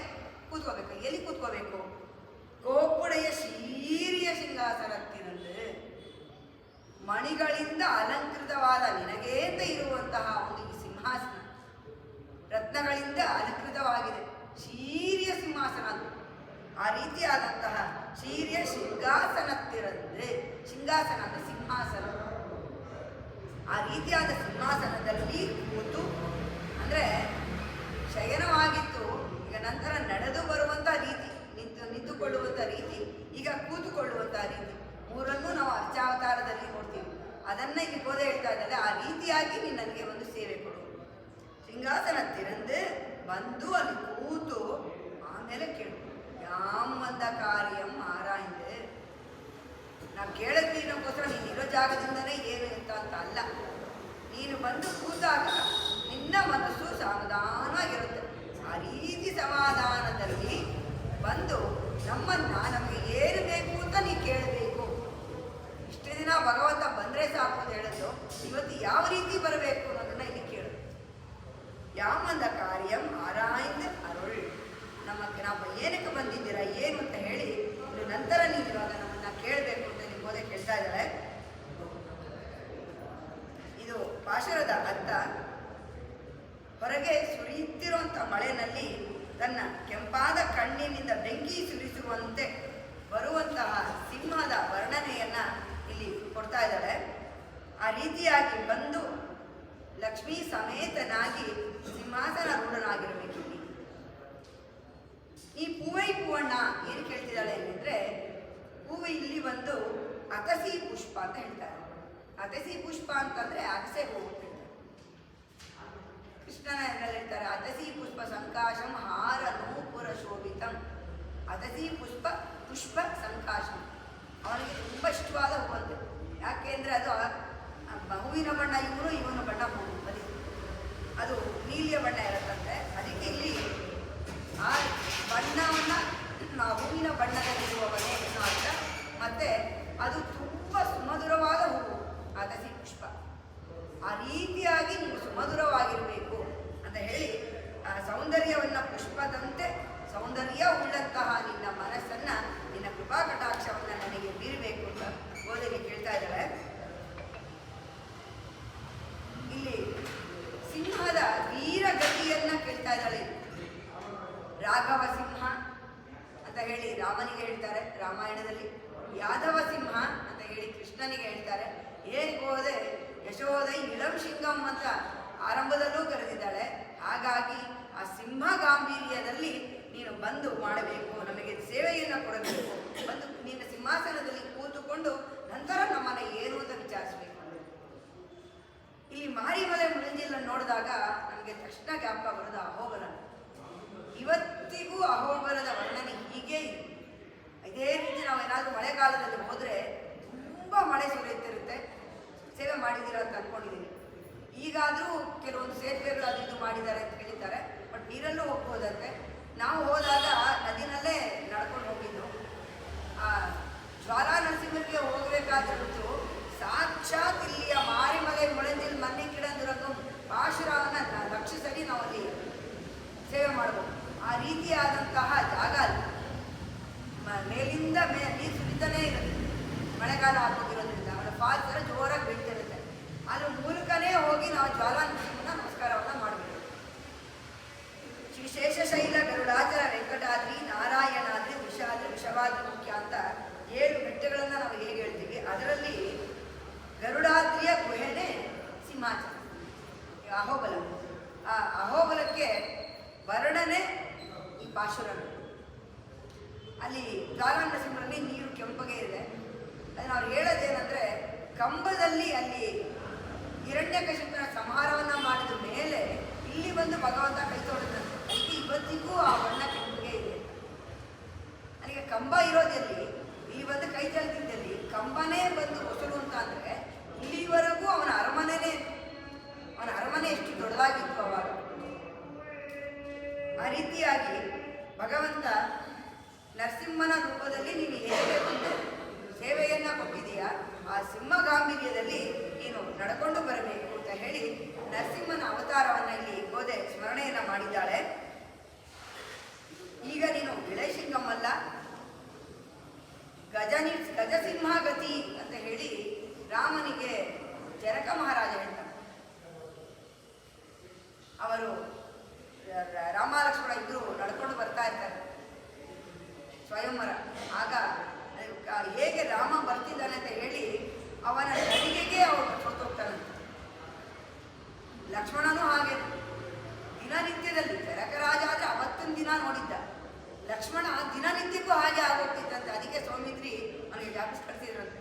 ಕೂತ್ಕೋಬೇಕು. ಎಲ್ಲಿ ಕೂತ್ಕೋಬೇಕು? ಕೋಪುಡೆಯ ಶೀರಿಯ ಸಿಂಹಾಸನತ್ತಿನಲ್ಲಿ ಮಣಿಗಳಿಂದ ಅಲಂಕೃತವಾದ ನಿನಗೇ ಅಂತ ಇರುವಂತಹ ಒಂದು ಈ ಸಿಂಹಾಸನ ರತ್ನಗಳಿಂದ ಅಲಂಕೃತವಾಗಿದೆ. ಶೀರಿಯ ಸಿಂಹಾಸನ, ಆ ರೀತಿಯಾದಂತಹ ಶೀರಿಯ ಸಿಂಹಾಸನತ್ತಿರಂದ್ರೆ, ಸಿಂಹಾಸನ ಅಂದರೆ ಸಿಂಹಾಸನ. ಆ ರೀತಿಯಾದ ಸಿಂಹಾಸನದಲ್ಲಿ ಕೂತು, ಅಂದರೆ ಶಯನವಾಗಿತ್ತು, ಈಗ ನಂತರ ನಡೆದು ಬರುವಂಥ ರೀತಿ, ನಿಂತುಕೊಳ್ಳುವಂಥ ರೀತಿ, ಈಗ ಕೂತುಕೊಳ್ಳುವಂಥ ರೀತಿ, ಮೂರನ್ನೂ ನಾವು ಅರ್ಚಾವತಾರದಲ್ಲಿ ನೋಡ್ತೀವಿ. ಅದನ್ನು ಇಲ್ಲಿ ಗೋದೆ ಹೇಳ್ತಾ ಇದ್ದಾರೆ. ಆ ರೀತಿಯಾಗಿ ನೀನು ನನಗೆ ಒಂದು ಸೇವೆ ಕೊಡು. ಸಿಂಹಾಸನ ತಿರಂದು ಬಂದು ಅಲ್ಲಿ ಕೂತು ಆಮೇಲೆ ಕೇಳು. ಯಾಮಂದ ಕಾರ್ಯಂ ಆರಾಯಿಂದೆ, ನಾವು ಕೇಳಿದ್ವಿ ನಮಗೋಸ್ಕರ ನೀನು ಇರೋ ಜಾಗದಿಂದನೇ ಏನು ಅಂತ ಅಲ್ಲ. ನೀನು ಬಂದು ಕೂತಾಗ ನಿನ್ನ ಮನಸ್ಸು ಸಮಾಧಾನವಾಗಿರುತ್ತೆ. ಆ ರೀತಿ ಸಮಾಧಾನದಲ್ಲಿ ಬಂದು ನಮಗೆ ಏನು ಬೇಕು ಅಂತ ನೀ ಕೇಳಬೇಕು. ಇಷ್ಟು ದಿನ ಭಗವಂತ ಬಂದರೆ ಸಾಕು ಅಂತ ಹೇಳಿದ್ರು, ಇವತ್ತು ಯಾವ ರೀತಿ ಬರಬೇಕು ಅನ್ನೋದನ್ನ ಇಲ್ಲಿ ಕೇಳು. ಯಾಮಂದ ಕಾರ್ಯಂ ಆರಾಯಿಂದ್ ಅರುಳ್, ನಾವು ಏನಕ್ಕೆ ಬಂದಿದ್ದೀರಾ ಏನು ಅಂತ ಹೇಳಿ ನಂತರ ನೀವು ಇವಾಗ ನಮ್ಮನ್ನ ಕೇಳಬೇಕು ಅಂತ ನೀವು ಗೋದೆ ಕೇಳ್ತಾ ಇದ್ದಾರೆ. ಇದು ಪಾಶರದ ಅರ್ಥ. ಹೊರಗೆ ಸುರಿಯುತ್ತಿರುವಂಥ ಮಳೆನಲ್ಲಿ ತನ್ನ ಕೆಂಪಾದ ಕಣ್ಣಿನಿಂದ ಬೆಂಕಿ ಸುರಿಸುವಂತೆ ಬರುವಂತಹ ಸಿಂಹದ ವರ್ಣನೆಯನ್ನ ಇಲ್ಲಿ ಕೊಡ್ತಾ ಇದ್ದಾರೆ. ಆ ರೀತಿಯಾಗಿ ಬಂದು ಲಕ್ಷ್ಮೀ ಸಮೇತನಾಗಿ ಸಿಂಹಾಸನ ರೂಢನಾಗಿರಬೇಕು. ಈ ಪೂವೈ ಪೂವಣ್ಣ ಏನು ಕೇಳ್ತಿದ್ದಾಳೆ ಅಂದರೆ, ಹೂವು ಇಲ್ಲಿ ಬಂದು ಅತಸಿ ಪುಷ್ಪ ಅಂತ ಹೇಳ್ತಾರೆ. ಅತಸಿ ಪುಷ್ಪ ಅಂತಂದ್ರೆ ಅಗಸೆ ಹೂವು ಅಂತ ಹೇಳ್ತಾರೆ. ಕೃಷ್ಣನ ಎಲ್ಲರಲ್ಲಿ ಹೇಳ್ತಾರೆ, ಅತಸಿ ಪುಷ್ಪ ಸಂಕಾಶಂ ಹಾರ ನೂಪುರ ಶೋಭಿತಂ. ಅತಸಿ ಪುಷ್ಪ ಪುಷ್ಪ ಸಂಕಾಶಂ, ಅವನಿಗೆ ತುಂಬ ಇಷ್ಟವಾದ ಹೂವಂತೆ. ಯಾಕೆಂದ್ರೆ ಅದು ಹೂವಿನ ಬಣ್ಣ ಇವನ ಬಣ್ಣ ಹೂವು ಅದು ನೀಲಿಯ ಬಣ್ಣ ಇರುತ್ತಂತೆ. ಅದಕ್ಕೆ ಇಲ್ಲಿ ಆ ಬಣ್ಣವನ್ನು ಹೂವಿನ ಬಣ್ಣದಲ್ಲಿರುವವನೇ ಅನ್ನೋ ಅರ್ಥ. ಮತ್ತೆ ಅದು ತುಂಬ ಸುಮಧುರವಾದ ಹೂವು ಅಗಸಿ ಪುಷ್ಪ. ಆ ರೀತಿಯಾಗಿ ನೀವು ಸುಮಧುರವಾಗಿರಬೇಕು ಅಂತ ಹೇಳಿ ಆ ಸೌಂದರ್ಯವನ್ನು ಪುಷ್ಪದಂತೆ ಸೌಂದರ್ಯ ಉಳ್ಳಂತಹ ನಿನ್ನ ಮನಸ್ಸನ್ನ, ನಿನ್ನ ಕೃಪಾ ಕಟಾಕ್ಷವನ್ನು ನನಗೆ ಬೀರಬೇಕು ಅಂತ ಗೋದರಿ ಕೇಳ್ತಾ ಇದ್ದಾಳೆ. ಇಲ್ಲಿ ಸಿಂಹದ ವೀರಗತಿಯನ್ನ ಕೇಳ್ತಾ ಇದ್ದಾಳೆ. ರಾಘವ ಸಿಂಹ ಅಂತ ಹೇಳಿ ರಾಮನಿಗೆ ಹೇಳ್ತಾರೆ ರಾಮಾಯಣದಲ್ಲಿ, ಯಾದವ ಸಿಂಹ ಅಂತ ಹೇಳಿ ಕೃಷ್ಣನಿಗೆ ಹೇಳ್ತಾರೆ. ಹೇಗೆ ಹೋದೆ ಯಶೋದೈ ಇಳಂ ಶಿಂಗಂ ಅಂತ ಆರಂಭದಲ್ಲೂ ಕರೆದಿದ್ದಾಳೆ. ಹಾಗಾಗಿ ಆ ಸಿಂಹ ಗಾಂಭೀರ್ಯದಲ್ಲಿ ನೀನು ಬಂದು ಮಾಡಬೇಕು, ನಮಗೆ ಸೇವೆಯನ್ನು ಕೊಡಬೇಕು, ಬಂದು ನಿನ್ನ ಸಿಂಹಾಸನದಲ್ಲಿ ಕೂತುಕೊಂಡು ನಂತರ ನಮ್ಮನ್ನ ಏನು ಅಂತ ವಿಚಾರಿಸಬೇಕು. ಇಲ್ಲಿ ಮಾರಿಮಲೆ ಮುಳಂಜಿಲ್ಲ ನೋಡಿದಾಗ ನಮಗೆ ತಕ್ಷಣ ಜ್ಞಾಪಕ ಬರೋದು ಅಹೋಬಲ. ಇವತ್ತಿಗೂ ಅಹೋಬಲದ ವರ್ಣನೆ ಹೀಗೆ ಇದೆ. ಇದೇ ರೀತಿ ನಾವು ಏನಾದರೂ ಮಳೆಗಾಲದಲ್ಲಿ ಹೋದರೆ ತುಂಬ ಮಳೆ ಸುರಿಯುತ್ತಿರುತ್ತೆ. ಸೇವೆ ಮಾಡಿದ್ದೀರಾ ಅಂತ ಅಂದ್ಕೊಂಡಿದ್ದೀನಿ. ಈಗಾದರೂ ಕೆಲವೊಂದು ಸೇತುವೆಗಳು ಅದು ಇದು ಮಾಡಿದ್ದಾರೆ ಅಂತ ಹೇಳಿದ್ದಾರೆ. ಬಟ್ ನೀರಲ್ಲೂ ಹೋಗ್ಬೋದಂತೆ. ನಾವು ಹೋದಾಗ ನದಿನಲ್ಲೇ ನಡ್ಕೊಂಡು ಹೋಗಿದ್ದು. ಜ್ವಾಲಾ ನರಸಿಂಹರಿಗೆ ಹೋಗಬೇಕಾದ್ರೂ ಸಾಕ್ಷಾತ್ ಇಲ್ಲಿಯ ಮಾರಿಮಲೆ ಮುಳಂಜಿಲ್ ಮನೆ ಕಿಡಂದುರಂಗು ಪಾಶುರವನ್ನು ರಕ್ಷಿಸಲಿ ನಾವು ಅಲ್ಲಿ ಸೇವೆ ಮಾಡಬಹುದು. ಆ ರೀತಿಯಾದಂತಹ ಜಾಗ ಮೇಲಿಂದ ನೀರು ಸುರಿತಾನೇ ಇರುತ್ತೆ. ಮಳೆಗಾಲ ಆಗೋದಿರೋದ್ರಿಂದ ಅವರ ಫಾಲ್ಸ್ ಥರ ಜೋರಾಗಿ ಬೀಳ್ತಿರುತ್ತೆ. ಅದ್ರ ಮೂಲಕನೇ ಹೋಗಿ ನಾವು ಜ್ವಾಲಾ ನರಸಿಂಹನ ನಮಸ್ಕಾರವನ್ನು ಮಾಡಬೇಕು. ಶ್ರೀ ಶೇಷಶೈಲ ಗರುಡಾಚಲ ವೆಂಕಟಾದ್ರಿ ನಾರಾಯಣಾದ್ರಿ ವಿಷಾದ್ರಿ ವಿಷವಾದ್ರಿ ಮುಖ್ಯ ಅಂತ 7 ಬೆಟ್ಟಗಳನ್ನು ನಾವು ಹೇಗೆ ಹೇಳ್ತೀವಿ, ಅದರಲ್ಲಿ ಗರುಡಾದ್ರಿಯ ಗುಹೆನೇ ಸಿಂಹಾಚಲ ಅಹೋಬಲ. ಆ ಅಹೋಬಲಕ್ಕೆ ವರ್ಣನೆ ಈ ಪಾಶುರನ. ಅಲ್ಲಿ ಜ್ವಾಲಾ ನರಸಿಂಹರಲ್ಲಿ ನೀರು ಕೆಂಪಗೆ ಇದೆ. ಅದನ್ನು ಅವ್ರು ಹೇಳೋದೇನೆಂದರೆ, ಕಂಬದಲ್ಲಿ ಅಲ್ಲಿ ಹಿರಣ್ಯಕಶಿಪುನ ಸಂಹಾರವನ್ನು ಮಾಡಿದ ಮೇಲೆ ಇಲ್ಲಿ ಬಂದು ಭಗವಂತ ಕೈ ತೊಳೆದಂತೆ. ಅದಕ್ಕೆ ಇವತ್ತಿಗೂ ಆ ಬಣ್ಣ ಕೆಂಪಗೆ ಇದೆ. ನನಗೆ ಕಂಬ ಇರೋದಲ್ಲಿ ಇಲ್ಲಿ ಬಂದು ಕೈ ತೊಳೆದಿದ್ದಲ್ಲಿ ಕಂಬನೇ ಬಂದು ಹೊಸಲು ಅಂತ ಅಂದರೆ, ಇಲ್ಲಿವರೆಗೂ ಅವನ ಅರಮನೆ ಎಷ್ಟು ದೊಡ್ಡದಾಗಿತ್ತು ಅವಾಗ. ಆ ರೀತಿಯಾಗಿ ಭಗವಂತ ನರಸಿಂಹನ ರೂಪದಲ್ಲಿ ನೀನು ಹೇಗೆ ಬಂದು ಸೇವೆಯನ್ನು ಕೊಟ್ಟಿದೆಯಾ, ಆ ಸಿಂಹ ಗಾಂಭೀರ್ಯದಲ್ಲಿ ನೀನು ನಡ್ಕೊಂಡು ಬರಬೇಕು ಅಂತ ಹೇಳಿ ನರಸಿಂಹನ ಅವತಾರವನ್ನು ಇಲ್ಲಿ ಗೋದೆ ಸ್ಮರಣೆಯನ್ನು ಮಾಡಿದ್ದಾಳೆ. ಈಗ ನೀನು ವಿಳಯಸಿಂಗಮ್ಮಲ್ಲ, ಗಜಸಿಂಹ ಗತಿ ಅಂತ ಹೇಳಿ ರಾಮನಿಗೆ ಜನಕ ಮಹಾರಾಜ ಹೇಳ್ತಾರೆ. ಅವರು ರಾಮ ಲಕ್ಷ್ಮಣ ಇಬ್ಬರು ನಡ್ಕೊಂಡು ಬರ್ತಾ ಇರ್ತಾರೆ ಸ್ವಯಂವರ. ಆಗ ಹೇಗೆ ರಾಮ ಬರ್ತಿದ್ದಾನೆ ಅಂತ ಹೇಳಿ ಅವನ ನಡಿಗೆಗೆ ಅವರು ಸೋತೋಗ್ತಾನಂತೆ. ಲಕ್ಷ್ಮಣನೂ ಹಾಗೆ ದಿನನಿತ್ಯದಲ್ಲಿ, ಜನಕರಾಜ ಆದರೆ ಅವತ್ತಿನ ದಿನ ನೋಡಿದ್ದ, ಲಕ್ಷ್ಮಣ ದಿನನಿತ್ಯಕ್ಕೂ ಹಾಗೆ ಆಗೋಗ್ತಿದ್ದಂತೆ. ಅದಕ್ಕೆ ಸೌಮಿತ್ರಿ ಅವನಿಗೆ ಜಾಪಿಸ್ ಕಳಿಸಿದ್ರಂತೆ.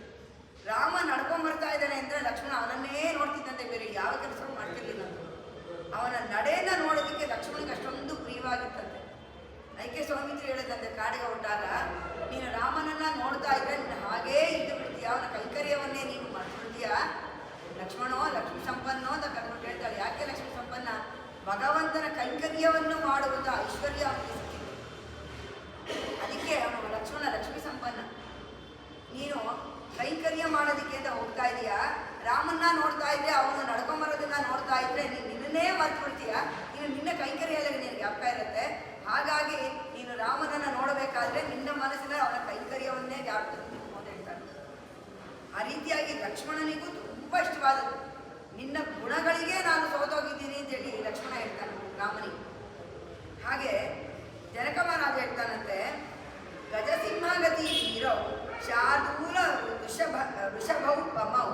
ರಾಮ ನಡ್ಕೊಂಡ್ಬರ್ತಾ ಇದ್ದಾನೆ ಅಂದರೆ ಲಕ್ಷ್ಮಣ ಅವನನ್ನೇ ನೋಡ್ತಿದ್ದಂತೆ, ಬೇರೆ ಯಾವ ಕೆಲಸವೂ ಮಾಡ್ತಿರ್ಲಿಲ್ಲ. ಅವನ ನಡೆಯನ್ನ ನೋಡೋದಕ್ಕೆ ಲಕ್ಷ್ಮಣನಿಗೆ ಅಷ್ಟೊಂದು ಪ್ರಿಯವಾಗಿತ್ತಂತೆ. ಅದಕ್ಕೆ ಸೌಮಿತ್ರಿ ಹೇಳಿದಂತೆ, ಕಾಡಿಗೆ ಹೊರಟಾಗ ನೀನು ರಾಮನನ್ನ ನೋಡ್ತಾ ಇದ್ರೆ ಹಾಗೇ ಇದ್ದು ಬಿಡ್ತೀಯ, ಅವನ ಕೈಕರ್ಯವನ್ನೇ ನೀನು ಮಾಡ್ಬಿಡ್ತೀಯ. ಲಕ್ಷ್ಮಣೋ ಲಕ್ಷ್ಮೀ ಸಂಪನ್ನೋ ಅಂತ ಕರ್ಕೊಂಡು ಹೇಳ್ತಾಳೆ. ಯಾಕೆ ಲಕ್ಷ್ಮೀ ಸಂಪನ್ನ? ಭಗವಂತನ ಕೈಕರ್ಯವನ್ನು ಮಾಡುವಂಥ ಐಶ್ವರ್ಯ ಅವನಿಗೆ ಸಿಕ್ಕಿದೆ. ಅದಕ್ಕೆ ಅವನು ಲಕ್ಷ್ಮಣ ಲಕ್ಷ್ಮೀ ಸಂಪನ್ನ. ನೀನು ಕೈಕರ್ಯ ಮಾಡೋದಕ್ಕೆ ಅಂತ ಹೋಗ್ತಾ ಇದೀಯಾ, ರಾಮನ್ನ ನೋಡ್ತಾ ಇದ್ರೆ, ಅವನು ನಡ್ಕೊಂಬರೋದನ್ನ ನೋಡ್ತಾ ಇದ್ರೆ ನೀನು ನಿನ್ನೇ ಮರ್ತು ಬಿಡ್ತೀಯ. ನೀನು ನಿನ್ನ ಕೈಕರ್ಯ ನಿನಗೆ ಆಗ್ತಾ ಇರುತ್ತೆ. ಹಾಗಾಗಿ ನೀನು ರಾಮನನ್ನು ನೋಡಬೇಕಾದ್ರೆ ನಿನ್ನ ಮನಸ್ಸಿನ ಅವನ ಕೈಕರ್ಯವನ್ನೇ ಜಾಗ್ತದೆ ಅಂತ ಹೇಳ್ತಾನೆ. ಆ ರೀತಿಯಾಗಿ ಲಕ್ಷ್ಮಣನಿಗೂ ತುಂಬ ಇಷ್ಟವಾದದ್ದು. ನಿನ್ನ ಗುಣಗಳಿಗೆ ನಾನು ಸೋತೋಗಿದ್ದೀನಿ ಅಂತೇಳಿ ಲಕ್ಷ್ಮಣ ಹೇಳ್ತಾನೆ ರಾಮನಿಗೆ. ಹಾಗೆ ಜನಕ ಮಹಾರಾಜ ಹೇಳ್ತಾನಂತೆ, ಗಜಸಿಂಹಗತಿ ಹೀರೋ ಶಾರ್ದೂಲ ವೃಷಭೌ ಪಮೌ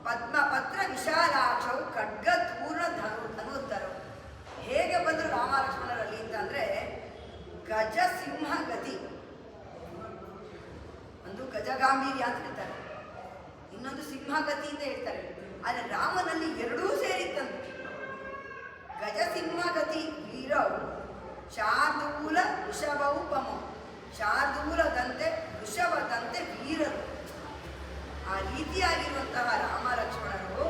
ಪದ್ಮಪತ್ರ ವಿಶಾಲಾಕ್ಷೌ ಖಡ್ಗ ಪೂರ್ಣ ಧನುರ್ಧರವು. ಹೇಗೆ ಬಂದರು ರಾಮ ಲಕ್ಷ್ಮಣರಲ್ಲಿ ಅಂತಂದರೆ, ಗಜ ಸಿಂಹ ಗತಿ. ಒಂದು ಗಜಗಾಂಭೀರ್ಯ ಅಂತ ಹೇಳ್ತಾರೆ, ಇನ್ನೊಂದು ಸಿಂಹಗತಿ ಅಂತ ಹೇಳ್ತಾರೆ. ಆದರೆ ರಾಮನಲ್ಲಿ ಎರಡೂ ಸೇರಿತ್ತಂತೆ. ಗಜಸಿಂಹಗತಿ ವೀರವು ಶಾರ್ದೂಲ ವೃಷಭೌಪಮು, ಶಾರ್ದೂಲದಂತೆ ವೃಷಭದಂತೆ ವೀರರು. ಆ ರೀತಿಯಾಗಿರುವಂತಹ ರಾಮ ಲಕ್ಷ್ಮಣರು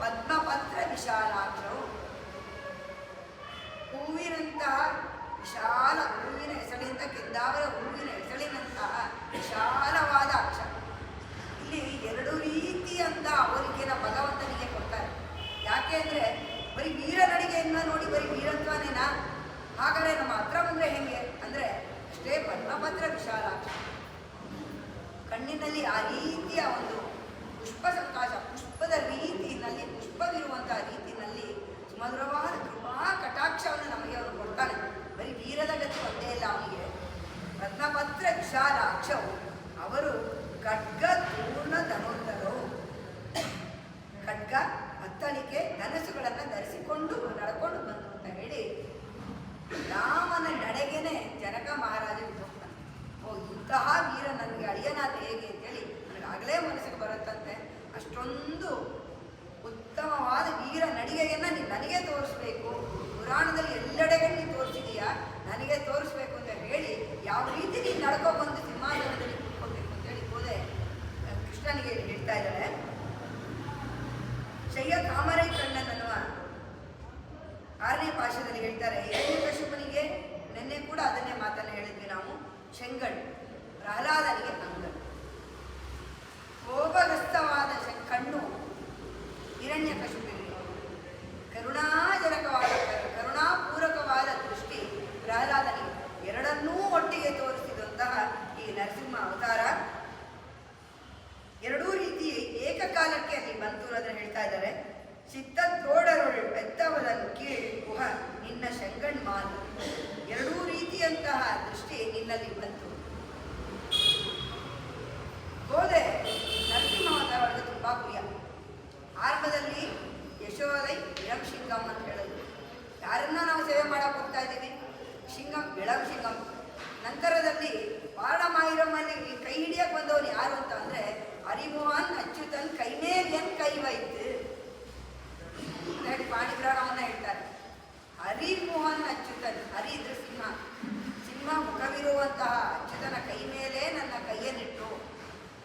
ಪದ್ಮಪತ್ರ ವಿಶಾಲಾಕ್ಷರು, ಹೂವಿನಂತಹ ವಿಶಾಲ, ಹೂವಿನ ಹೆಸಳಿಂದ ಕೆಂದಾವರ ಹೂವಿನ ಹೆಸಳಿನಂತಹ ವಿಶಾಲವಾದ ಅಕ್ಷ. ಇಲ್ಲಿ ಎರಡು ರೀತಿಯಂತ ಹೋಲಿಕೆನ ಭಗವಂತನಿಗೆ ಕೊಡ್ತಾರೆ. ಯಾಕೆ ಅಂದರೆ ಬರೀ ವೀರ ನಡಿಗೆಯನ್ನ ನೋಡಿ ಬರೀ ವೀರತ್ವನೇನಾ? ಹಾಗಾದರೆ ನಮ್ಮ ಹತ್ರ ಬಂದರೆ ಹೆಂಗೆ ಅಂದರೆ ಅಷ್ಟೇ ಪದ್ಮಪತ್ರ ವಿಶಾಲಾಕ್ಷ. ಕಣ್ಣಿನಲ್ಲಿ ಆ ರೀತಿಯ ಒಂದು ಪುಷ್ಪ ಸಂಕಾಶ, ಪುಷ್ಪದ ರೀತಿಯಲ್ಲಿ, ಪುಷ್ಪವಿರುವಂತಹ ರೀತಿಯಲ್ಲಿ ಸುಮಧುರವಾದ ಕೃಪಾ ಕಟಾಕ್ಷವನ್ನು ನಮಗೆ ಅವನು ಕೊಡ್ತಾನೆ. ಬರೀ ವೀರದ ಗತಿ ಒಂದೇ ಇಲ್ಲ ಅವನಿಗೆ. ಪದ್ಮಪತ್ರ ವಿಶಾಲಾಕ್ಷವು ಅವರು ಖಡ್ಗ ಪೂರ್ಣ ಧನುರ್ಧರು, ಖಡ್ಗ ಮತ್ತಳಿಕೆ ಧನಸ್ಸುಗಳನ್ನು ಧರಿಸಿಕೊಂಡು ನಡ್ಕೊಂಡು ಬಂದು ಅಂತ ಹೇಳಿ ರಾಮನ ನಡೆಗೆನೆ ಜನಕ ಮಹಾರಾಜ ಹೋಗ್ತಾನೆ. ಓ, ಇಂತಹ ವೀರ ನನಗೆ ಅಳಿಯನಾದ ಹೇಗೆ ಅಂತೇಳಿ ನನಗಾಗಲೇ ಮನಸ್ಸಿಗೆ ಬರುತ್ತಂತೆ. ಅಷ್ಟೊಂದು ಉತ್ತಮವಾದ ವೀರ ನಡಿಗೆಯನ್ನು ನೀನು ನನಗೆ ತೋರಿಸ್ಬೇಕು, ಪುರಾಣದಲ್ಲಿ ಎಲ್ಲೆಡೆಗೆ ನೀನು ತೋರಿಸಿದೀಯಾ, ನನಗೆ ತೋರಿಸ್ಬೇಕು ಅಂತ ಹೇಳಿ ಯಾವ ರೀತಿ ನೀನು ನಡ್ಕೊಬಂದು ಸಿಂಹಾಸನದಲ್ಲಿ ಕೂತ್ಕೊಳ್ಬೇಕು ಅಂತೇಳಿ ಹೋದೆ ಕೃಷ್ಣನಿಗೆ ಹೇಳ್ತಾ ಇದ್ದಾಳೆ. ಶಯ್ಯ ಕಾಮರೈ ಕಣ್ಣನನ್ನುವ 6ನೇ ಪಾಶದಲ್ಲಿ ಹೇಳ್ತಾರೆ. ಹಿರಣ್ಯಕಶಿಪನಿಗೆ ನಿನ್ನೆ ಕೂಡ ಅದನ್ನೇ ಮಾತನ್ನು ಹೇಳಿದ್ವಿ ನಾವು. ಶೆಂಗಣ್, ಪ್ರಹ್ಲಾದನಿಗೆ ಅಂಗನ್. ಕೋಪಗ್ರಸ್ತವಾದ ಕಣ್ಣು ಹಿರಣ್ಯಕಶಿಪನಿಗೆ, ಕರುಣಾಜನಕವಾದ ಕರುಣಾಪೂರ್ವಕವಾದ ದೃಷ್ಟಿ ಪ್ರಹ್ಲಾದನಿಗೆ. ಎರಡನ್ನೂ ಒಟ್ಟಿಗೆ ತೋರಿಸಿದಂತಹ ಈ ನರಸಿಂಹ ಅವತಾರ ಎರಡೂ ರೀತಿ ಏಕಕಾಲಕ್ಕೆ ಅಲ್ಲಿ ಬಂತು ಅನ್ನೋದನ್ನು ಹೇಳ್ತಾ ಇದ್ದಾರೆ. ಚಿತ್ತೋಡರೊಳು ಬೆತ್ತವದನ್ನು ಕೀಳ್ ಕುಹ ನಿನ್ನ ಶಂಗಣ್ ಮಾನು. ಎರಡೂ ರೀತಿಯಂತಹ ದೃಷ್ಟಿ ನಿನ್ನಲ್ಲಿ ಬಂತು. ಗೋದೆ ನರಸಿಂಹ ಅವತಾರ ಒಳಗೆ ತುಂಬ ಪ್ರಿಯ. ಆರಂಭದಲ್ಲಿ ಯಶೋದೈ ಇಳಂ ಶಿಂಗಂ ಅಂತ ಹೇಳೋದು. ಯಾರನ್ನ ನಾವು ಸೇವೆ ಮಾಡಕ್ಕೆ ಹೋಗ್ತಾ ಇದ್ದೀವಿ? ಶಿಂಗಂ, ಇಳಂ ಶಿಂಗಂ. ನಂತರದಲ್ಲಿ ಪಾರಣಮಾಯಿರಮ್ಮಲ್ಲಿ ಕೈ ಹಿಡಿಯಕ್ಕೆ ಬಂದವನು ಯಾರು ಅಂತ ಅಂದರೆ ಹರಿಮೋಹನ್ ಅಚ್ಯುತನ್ ಕೈಮೇಲಿಯನ್ ಕೈವೈತ್ ಹೇಳಿ ಪಾಣಿಗ್ರಹಣವನ್ನು ಹೇಳ್ತಾರೆ. ಹರಿಮೋಹನ್ ಅಚ್ಯುತನ್, ಹರಿ ಇದ್ರೆ ಸಿಂಹ, ಸಿಂಹ ಮುಖವಿರುವಂತಹ ಅಚ್ಯುತನ ಕೈ ಮೇಲೆ ನನ್ನ ಕೈಯನ್ನಿಟ್ಟು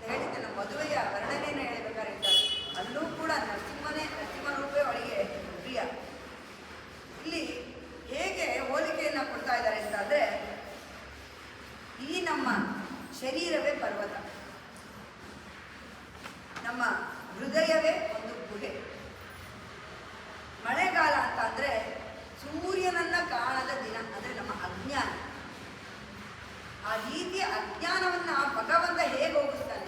ಹೇಳಿ ತನ್ನ ಮದುವೆಯ ವರ್ಣನೆಯನ್ನು ಹೇಳಬೇಕಾದ್ರೆ ಹೇಳ್ತಾರೆ. ಅಲ್ಲೂ ಕೂಡ ನರಸಿಂಹ ರೂಪೇ ಅವಳಿಗೆ ಪ್ರಿಯ. ಇಲ್ಲಿ ಹೇಗೆ ಹೋಲಿಕೆಯನ್ನು ಕೊಡ್ತಾ ಇದ್ದಾರೆ ಅಂತಂದರೆ, ಈ ನಮ್ಮ ಶರೀರವೇ ಪರ್ವತ, ನಮ್ಮ ಹೃದಯವೇ ಒಂದು ಗುಹೆ. ಮಳೆಗಾಲ ಅಂತ ಅಂದರೆ ಸೂರ್ಯನನ್ನ ಕಾಣದ ದಿನ, ಅಂದರೆ ನಮ್ಮ ಅಜ್ಞಾನ. ಆ ರೀತಿಯ ಅಜ್ಞಾನವನ್ನು ಭಗವಂತ ಹೇಗೆ ಹೋಗಿಸ್ತಾನೆ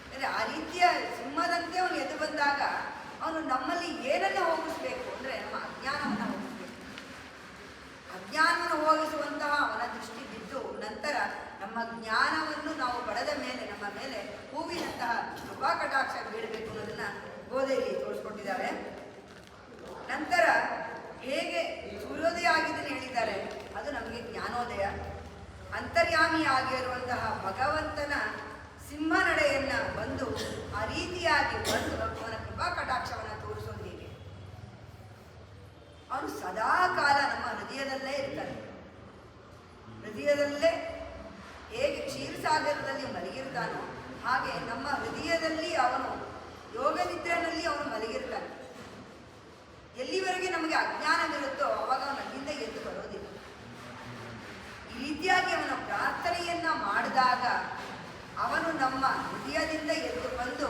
ಅಂದರೆ, ಆ ರೀತಿಯ ಸಿಂಹದಂತೆ ಅವನು ಎದ್ದು ಬಂದಾಗ ಅವನು ನಮ್ಮಲ್ಲಿ ಏನನ್ನು ಹೋಗಿಸ್ಬೇಕು ಅಂದರೆ ನಮ್ಮ ಅಜ್ಞಾನವನ್ನು ಹೋಗಿಸ್ಬೇಕು. ಅಜ್ಞಾನವನ್ನು ಹೋಗಿಸುವಂತಹ ಅವನ ದೃಷ್ಟಿ ಬಿದ್ದು ನಂತರ ನಮ್ಮ ಜ್ಞಾನವನ್ನು ನಾವು ಪಡೆದ ಮೇಲೆ ನಮ್ಮ ಮೇಲೆ ಹೂವಿನಂತಹ ಕೃಪಾ ಕಟಾಕ್ಷ ಬೀಳಬೇಕು ಅನ್ನೋದನ್ನು ಗೋಧೆಯಲ್ಲಿ ತೋರಿಸ್ಕೊಟ್ಟಿದ್ದಾರೆ. ನಂತರ ಹೇಗೆ ಸೂರ್ಯೋದಯ ಆಗಿದ್ದನ್ನು ಹೇಳಿದ್ದಾರೆ, ಅದು ನಮಗೆ ಜ್ಞಾನೋದಯ. ಅಂತರ್ಯಾಮಿ ಆಗಿರುವಂತಹ ಭಗವಂತನ ಸಿಂಹ ನಡೆಯನ್ನು ಬಂದು ಆ ರೀತಿಯಾಗಿ ಬಂದು ಅವನ ಕೃಪಾ ಕಟಾಕ್ಷವನ್ನು ತೋರಿಸೋದು ಹೇಗೆ? ಅವನು ಸದಾ ಕಾಲ ನಮ್ಮ ಹೃದಯದಲ್ಲೇ ಇರ್ತಾನೆ. ಹೃದಯದಲ್ಲೇ ಹೇಗೆ ಕ್ಷೀರಸಾಗರದಲ್ಲಿ ಮಲಗಿರ್ತಾನೋ ಹಾಗೆ ನಮ್ಮ ಹೃದಯದಲ್ಲಿ ಅವನು ಯೋಗ ನಿದ್ರೆಯಲ್ಲಿ ಅವನು ಮಲಗಿರ್ತಾನೆ. ಎಲ್ಲಿವರೆಗೆ ನಮಗೆ ಅಜ್ಞಾನವಿರುತ್ತೋ ಅವಾಗ ಅವನು ಅಲ್ಲಿಂದ ಎದ್ದು ಬರೋದಿಲ್ಲ. ಈ ರೀತಿಯಾಗಿ ಅವನ ಪ್ರಾರ್ಥನೆಯನ್ನ ಮಾಡಿದಾಗ ಅವನು ನಮ್ಮ ಹೃದಯದಿಂದ ಎದ್ದು ಬಂದು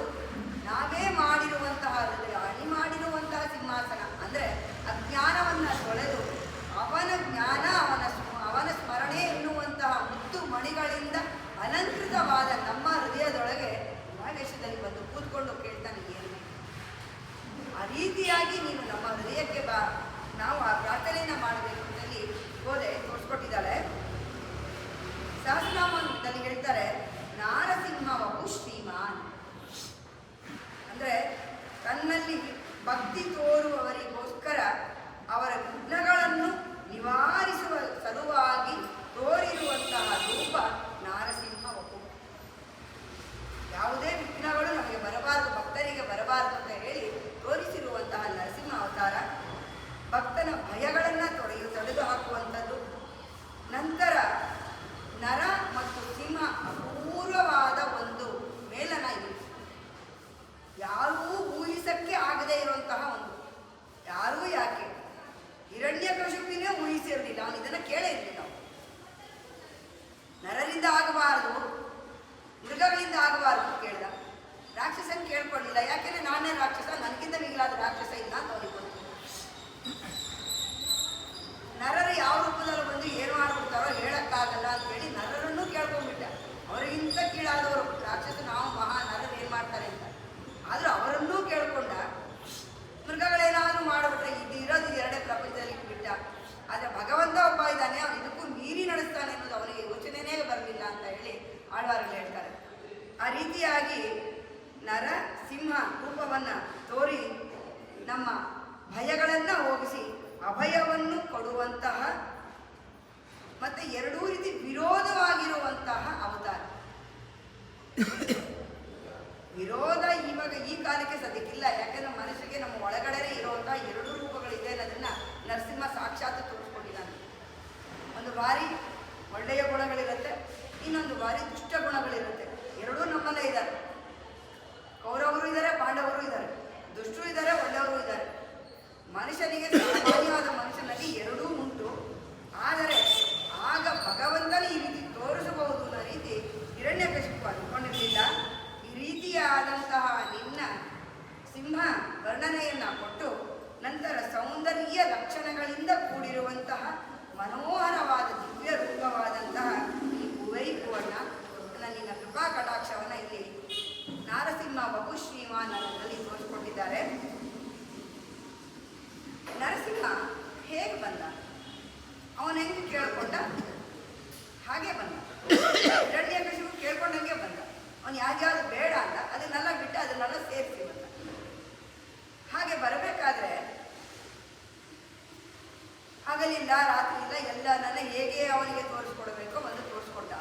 ನಾವೇ ಮಾಡಿರುವಂತಹ ಹೃದಯ ಅಣಿ ಮಾಡಿರುವಂತಹ ಸಿಂಹಾಸನ ಅಂದರೆ ಅಜ್ಞಾನವನ್ನು ತೊಳೆದು ಅವನ ಜ್ಞಾನ ಅವನ ಸ್ಮರಣೆ ಎನ್ನುವಂತಹ ಮುತ್ತು ಮಣಿಗಳಿಂದ ಅಲಂಕೃತವಾದ ನಮ್ಮ ಹೃದಯದೊಳಗೆ ಮಹಾವೇಶದಲ್ಲಿ ಬಂದು ಕೂತ್ಕೊಂಡು ಕೇಳ್ತಾನೆ ಏನು. ಆ ರೀತಿಯಾಗಿ ನೀನು ನಮ್ಮ ಹೃದಯಕ್ಕೆ ಬಾ, ನಾವು ಆ ಪ್ರಾರ್ಥನೆಯನ್ನು ಮಾಡಬೇಕು ಅಂತೇಳಿ ಗೋದೆ ತೋರಿಸ್ಕೊಟ್ಟಿದ್ದಾಳೆ. ಸಹಸ್ರನಾಮದಲ್ಲಿ ಹೇಳ್ತಾರೆ, ನಾರಸಿಂಹವು ಶ್ರೀಮಾನ್ ಅಂದರೆ ತನ್ನಲ್ಲಿ ಭಕ್ತಿ ತೋರುವವರಿಗೋಸ್ಕರ ಅವರ ವಿಘ್ನಗಳ ನರರಿಂದ ಆಗಬಾರದು, ಮೃಗಗಳಿಂದ ಆಗಬಾರದು ಕೇಳಿದ. ರಾಕ್ಷಸನ್ ಕೇಳ್ಕೊಳ್ಳಿಲ್ಲ, ಯಾಕೆಂದ್ರೆ ನಾನೇ ರಾಕ್ಷಸ, ನನಗಿಂತ ಮಿಗಿಲಾದ ರಾಕ್ಷಸ ಇಲ್ಲ ಅಂತ ಅವನಿಗೆ ಗೊತ್ತು. ನರರು ಯಾವ ರೂಪದಲ್ಲಿ ಬಂದು ಏನು ಮಾಡ್ಬಿಡ್ತಾರೋ ಹೇಳಕ್ಕಾಗಲ್ಲ ಅಂತ ಹೇಳಿ ನರರನ್ನು ಕೇಳ್ಕೊಂಡ್ಬಿಟ್ಟ. ಅವರಿಗಿಂತ ಕೀಳಾದವರು ರಾಕ್ಷಸ, ನಾವು ಮಹಾ, ನರರು ಏನು ಮಾಡ್ತಾರೆ ಅಂತ. ಆದರೂ ಅವರನ್ನೂ ಕೇಳ್ಕೊಂಡ. ಮೃಗಗಳೇನಾದರೂ ಮಾಡಿಬಿಟ್ರೆ ಇದು ಇರೋದು ಎರಡೇ ಪ್ರಪಂಚದಲ್ಲಿ ಬಿಟ್ಟ. ಆದರೆ ಭಗವಂತ ಒಬ್ಬ ಇದ್ದಾನೆ, ಅವನು ಇದಕ್ಕೂ ಮೀರಿ ನಡೆಸ್ತಾನೆ ಅನ್ನೋದು ಅವನಿಗೆ ಯೋಚನೆನೇ ಬರಲಿಲ್ಲ ಅಂತ ಹೇಳಿ ಆಳ್ವಾர்கள் ಹೇಳ್ತಾರೆ. ಆ ರೀತಿಯಾಗಿ ನರ ಸಿಂಹ ರೂಪವನ್ನು ತೋರಿ ನಮ್ಮ ಭಯಗಳನ್ನು ಹೋಗಿಸಿ ಅಭಯವನ್ನು ಕೊಡುವಂತಹ ಮತ್ತೆ ಎರಡೂ ರೀತಿ ವಿರೋಧವಾಗಿರುವಂತಹ ಅವತಾರ. ವಿರೋಧ ಇವಾಗ ಈ ಕಾಲಕ್ಕೆ ಸದ್ಯಕ್ಕಿಲ್ಲ, ಯಾಕೆಂದ್ರೆ ಮನುಷ್ಯಗೆ ನಮ್ಮ ಒಳಗಡೆನೇ ಇರುವಂತಹ ಎರಡು ರೂಪಗಳಿದೆ ಅನ್ನೋದನ್ನ ನರಸಿಂಹ ಸಾಕ್ಷಾತ್ ತೋರಿಸ್ಕೊಂಡಿದ್ದಾನೆ. ಒಂದು ಬಾರಿ ಒಳ್ಳೆಯ ಗುಣಗಳಿರುತ್ತೆ, ಇನ್ನೊಂದು ಬಾರಿ ದುಷ್ಟ ಗುಣಗಳಿರುತ್ತೆ. ಎರಡೂ ನಮ್ಮಲ್ಲೇ ಇದ್ದಾರೆ. ಕೌರವರು ಇದ್ದಾರೆ, ಪಾಂಡವರು ಇದ್ದಾರೆ, ದುಷ್ಟರು ಇದ್ದಾರೆ, ಒಳ್ಳೆಯವರು ಇದ್ದಾರೆ. ಮನುಷ್ಯನಿಗೆ ಸಾಮಾನ್ಯವಾದ ಮನುಷ್ಯನಲ್ಲಿ ಎರಡೂ ಉಂಟು. ಆದರೆ ಆಗ ಭಗವಂತನೇ ಈ ರೀತಿ ತೋರಿಸಬಹುದು ಅನ್ನೋ ರೀತಿ ಹಿರಣ್ಯಕಶಿಪು ಅಂದ್ಕೊಂಡಿರಲಿಲ್ಲ. ಈ ರೀತಿಯಾದಂತಹ ನಿನ್ನ ಸಿಂಹ ವರ್ಣನೆಯನ್ನು ಕೊಟ್ಟು ನಂತರ ಸೌಂದರ್ಯ ಲಕ್ಷಣಗಳಿಂದ ಕೂಡಿರುವಂತಹ ಮನೋಹರವಾದ ದಿವ್ಯ ರೂಪವಾದಂತಹ ಈ ಕುವೈಕುವಣ್ಣ ನಿನ್ನ ಕೃಪಾ ಕಟಾಕ್ಷವನ್ನು ಇಲ್ಲಿ ನಾರಸಿಂಹ ಬಹು ಶ್ರೀಮಾನದಲ್ಲಿ ತೋರಿಸಿಕೊಂಡಿದ್ದಾರೆ. ನರಸಿಂಹ ಹೇಗೆ ಬಂದ, ಅವನ ಹೆಂಗೆ ಕೇಳ್ಕೊಂಡ ಹಾಗೆ ಬಂದ. ಹಿರಣ್ಯಕಶಿಪು ಕೇಳ್ಕೊಂಡಂಗೆ ಬಂದ. ಅವನು ಯಾವ್ದು ಬೇಡ ಅಂತ ಅದನ್ನೆಲ್ಲ ಬಿಟ್ಟು ಅದನ್ನೆಲ್ಲ ಸೇರಿಸಿ ಬಂದ. ಹಾಗೆ ಬರಬೇಕಾದ್ರೆ ಹಗಲಿಲ್ಲ ರಾತ್ರಿ ಇಲ್ಲ, ಎಲ್ಲ ನನ್ನ ಹೇಗೆ ಅವನಿಗೆ ತೋರಿಸ್ಕೊಡ್ಬೇಕೋ ಒಂದು ತೋರಿಸ್ಕೊಟ್ಟ.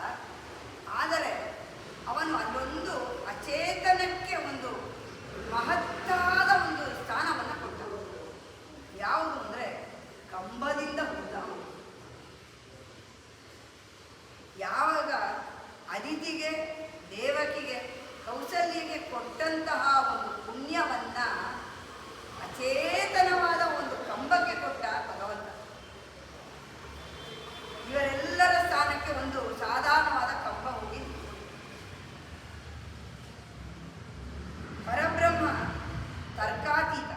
ಆದರೆ ಅವನು ಅಲ್ಲೊಂದು ಅಚೇತನಕ್ಕೆ ಒಂದು ಮಹತ್ತಾದ ಒಂದು ಸ್ಥಾನವನ್ನು ಕೊಟ್ಟ. ಯಾವುದು ಅಂದರೆ ಕಂಬದಿಂದ ಹುಟ್ಟ. ಯಾವಾಗ ಅದಿತಿಗೆ, ದೇವಕಿಗೆ, ಕೌಸಲ್ಯಗೆ ಕೊಟ್ಟಂತಹ ಒಂದು ಪುಣ್ಯವನ್ನ ಅಚೇತನವಾದ ಒಂದು ಕಂಬಕ್ಕೆ ಕೊಟ್ಟ ಭಗವಂತ. ಇವರೆಲ್ಲರ ಸ್ಥಾನಕ್ಕೆ ಒಂದು ಸಾಧಾರಣವಾದ ಕಂಬ ಹೋಗಿ ಪರಬ್ರಹ್ಮ ತರ್ಕಾತೀತ.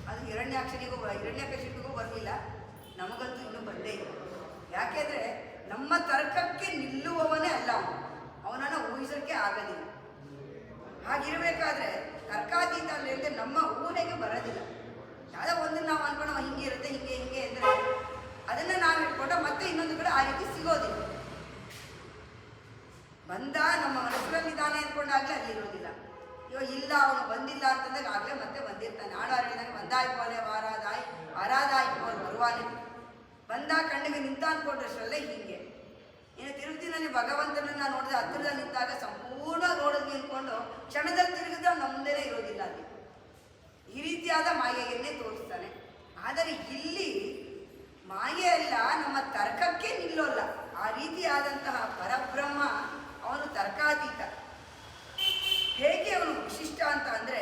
ಅದು ಹಿರಣ್ಯಕಶಿಪಿಗೂ ಬರಲಿಲ್ಲ, ನಮಗಂತೂ ಇನ್ನೂ ಬಂದೇ ಇಲ್ಲ. ಯಾಕೆಂದರೆ ನಮ್ಮ ತರ್ಕಕ್ಕೆ ನಿಲ್ಲುವವನೇ ಅಲ್ಲ ಅವನು, ಅವನನ್ನು ಊಹಿಸೋಕ್ಕೆ ಆಗೋದಿಲ್ಲ. ಹಾಗಿರಬೇಕಾದ್ರೆ ತರ್ಕಾತೀತ ಅಂದರೆ ನಮ್ಮ ಊಹೆಗೆ ಬರೋದಿಲ್ಲ. ಯಾವುದೋ ಒಂದು ನಾವು ಅನ್ಕೊಂಡು ಹಿಂಗೆ ಇರುತ್ತೆ, ಹಿಂಗೆ ಹಿಂಗೆ ಅಂದರೆ ಅದನ್ನು ನಾವು ಇಟ್ಕೊಂಡು ಮತ್ತೆ ಇನ್ನೊಂದು ಕಡೆ ಆ ರೀತಿ ಸಿಗೋದಿಲ್ಲ. ಬಂದ ನಮ್ಮ ಮನಸ್ಸಿನಲ್ಲಿದ್ದಾನೆ ಅಂದ್ಕೊಂಡಾಗಲೇ ಅಲ್ಲಿರೋದಿಲ್ಲ. ಇವಾಗ ಇಲ್ಲ ಅವನು ಬಂದಿಲ್ಲ ಅಂತಂದಾಗ ಆಗಲೇ ಮತ್ತೆ ಬಂದಿರ್ತಾನೆ. ಆಡಾರು ಹೇಳಿದಾಗ ಬಂದಾಯ್ ಪೋಲೆ ವಾರಾದಾಯ್ ವಾರಾದಾಯ್ ಪೋಲ್ ಬರುವಾನೆ. ಬಂದ ಕಣ್ಣಿಗೆ ನಿಂತ ಅಂದ್ಕೊಂಡ್ರಷ್ಟರಲ್ಲೇ ಹೀಗೆ. ಇನ್ನು ತಿರುಪತಿನಲ್ಲಿ ಭಗವಂತನನ್ನ ನೋಡಿದ್ರೆ ಹತ್ತಿರದಲ್ಲಿ ನಿಂತಾಗ ಸಂಪೂರ್ಣ ನೋಡಿದ್ವಿ ಅಂದ್ಕೊಂಡು ಕ್ಷಣದಲ್ಲಿ ತಿರುಗಿದ್ರೆ ನಮ್ಮ ಮುಂದೆನೇ ಇರೋದಿಲ್ಲ ಅಲ್ಲಿ. ಈ ರೀತಿಯಾದ ಮಾಯೆಯನ್ನೇ ತೋರಿಸ್ತಾನೆ. ಆದರೆ ಇಲ್ಲಿ ಮಾಯೆ ಅಲ್ಲ, ನಮ್ಮ ತರ್ಕಕ್ಕೆ ನಿಲ್ಲೋಲ್ಲ. ಆ ರೀತಿಯಾದಂತಹ ಪರಬ್ರಹ್ಮ ಅವನು ತರ್ಕಾತೀತ. ಹೇಗೆ ಅವನು ವಿಶಿಷ್ಟ ಅಂತ ಅಂದರೆ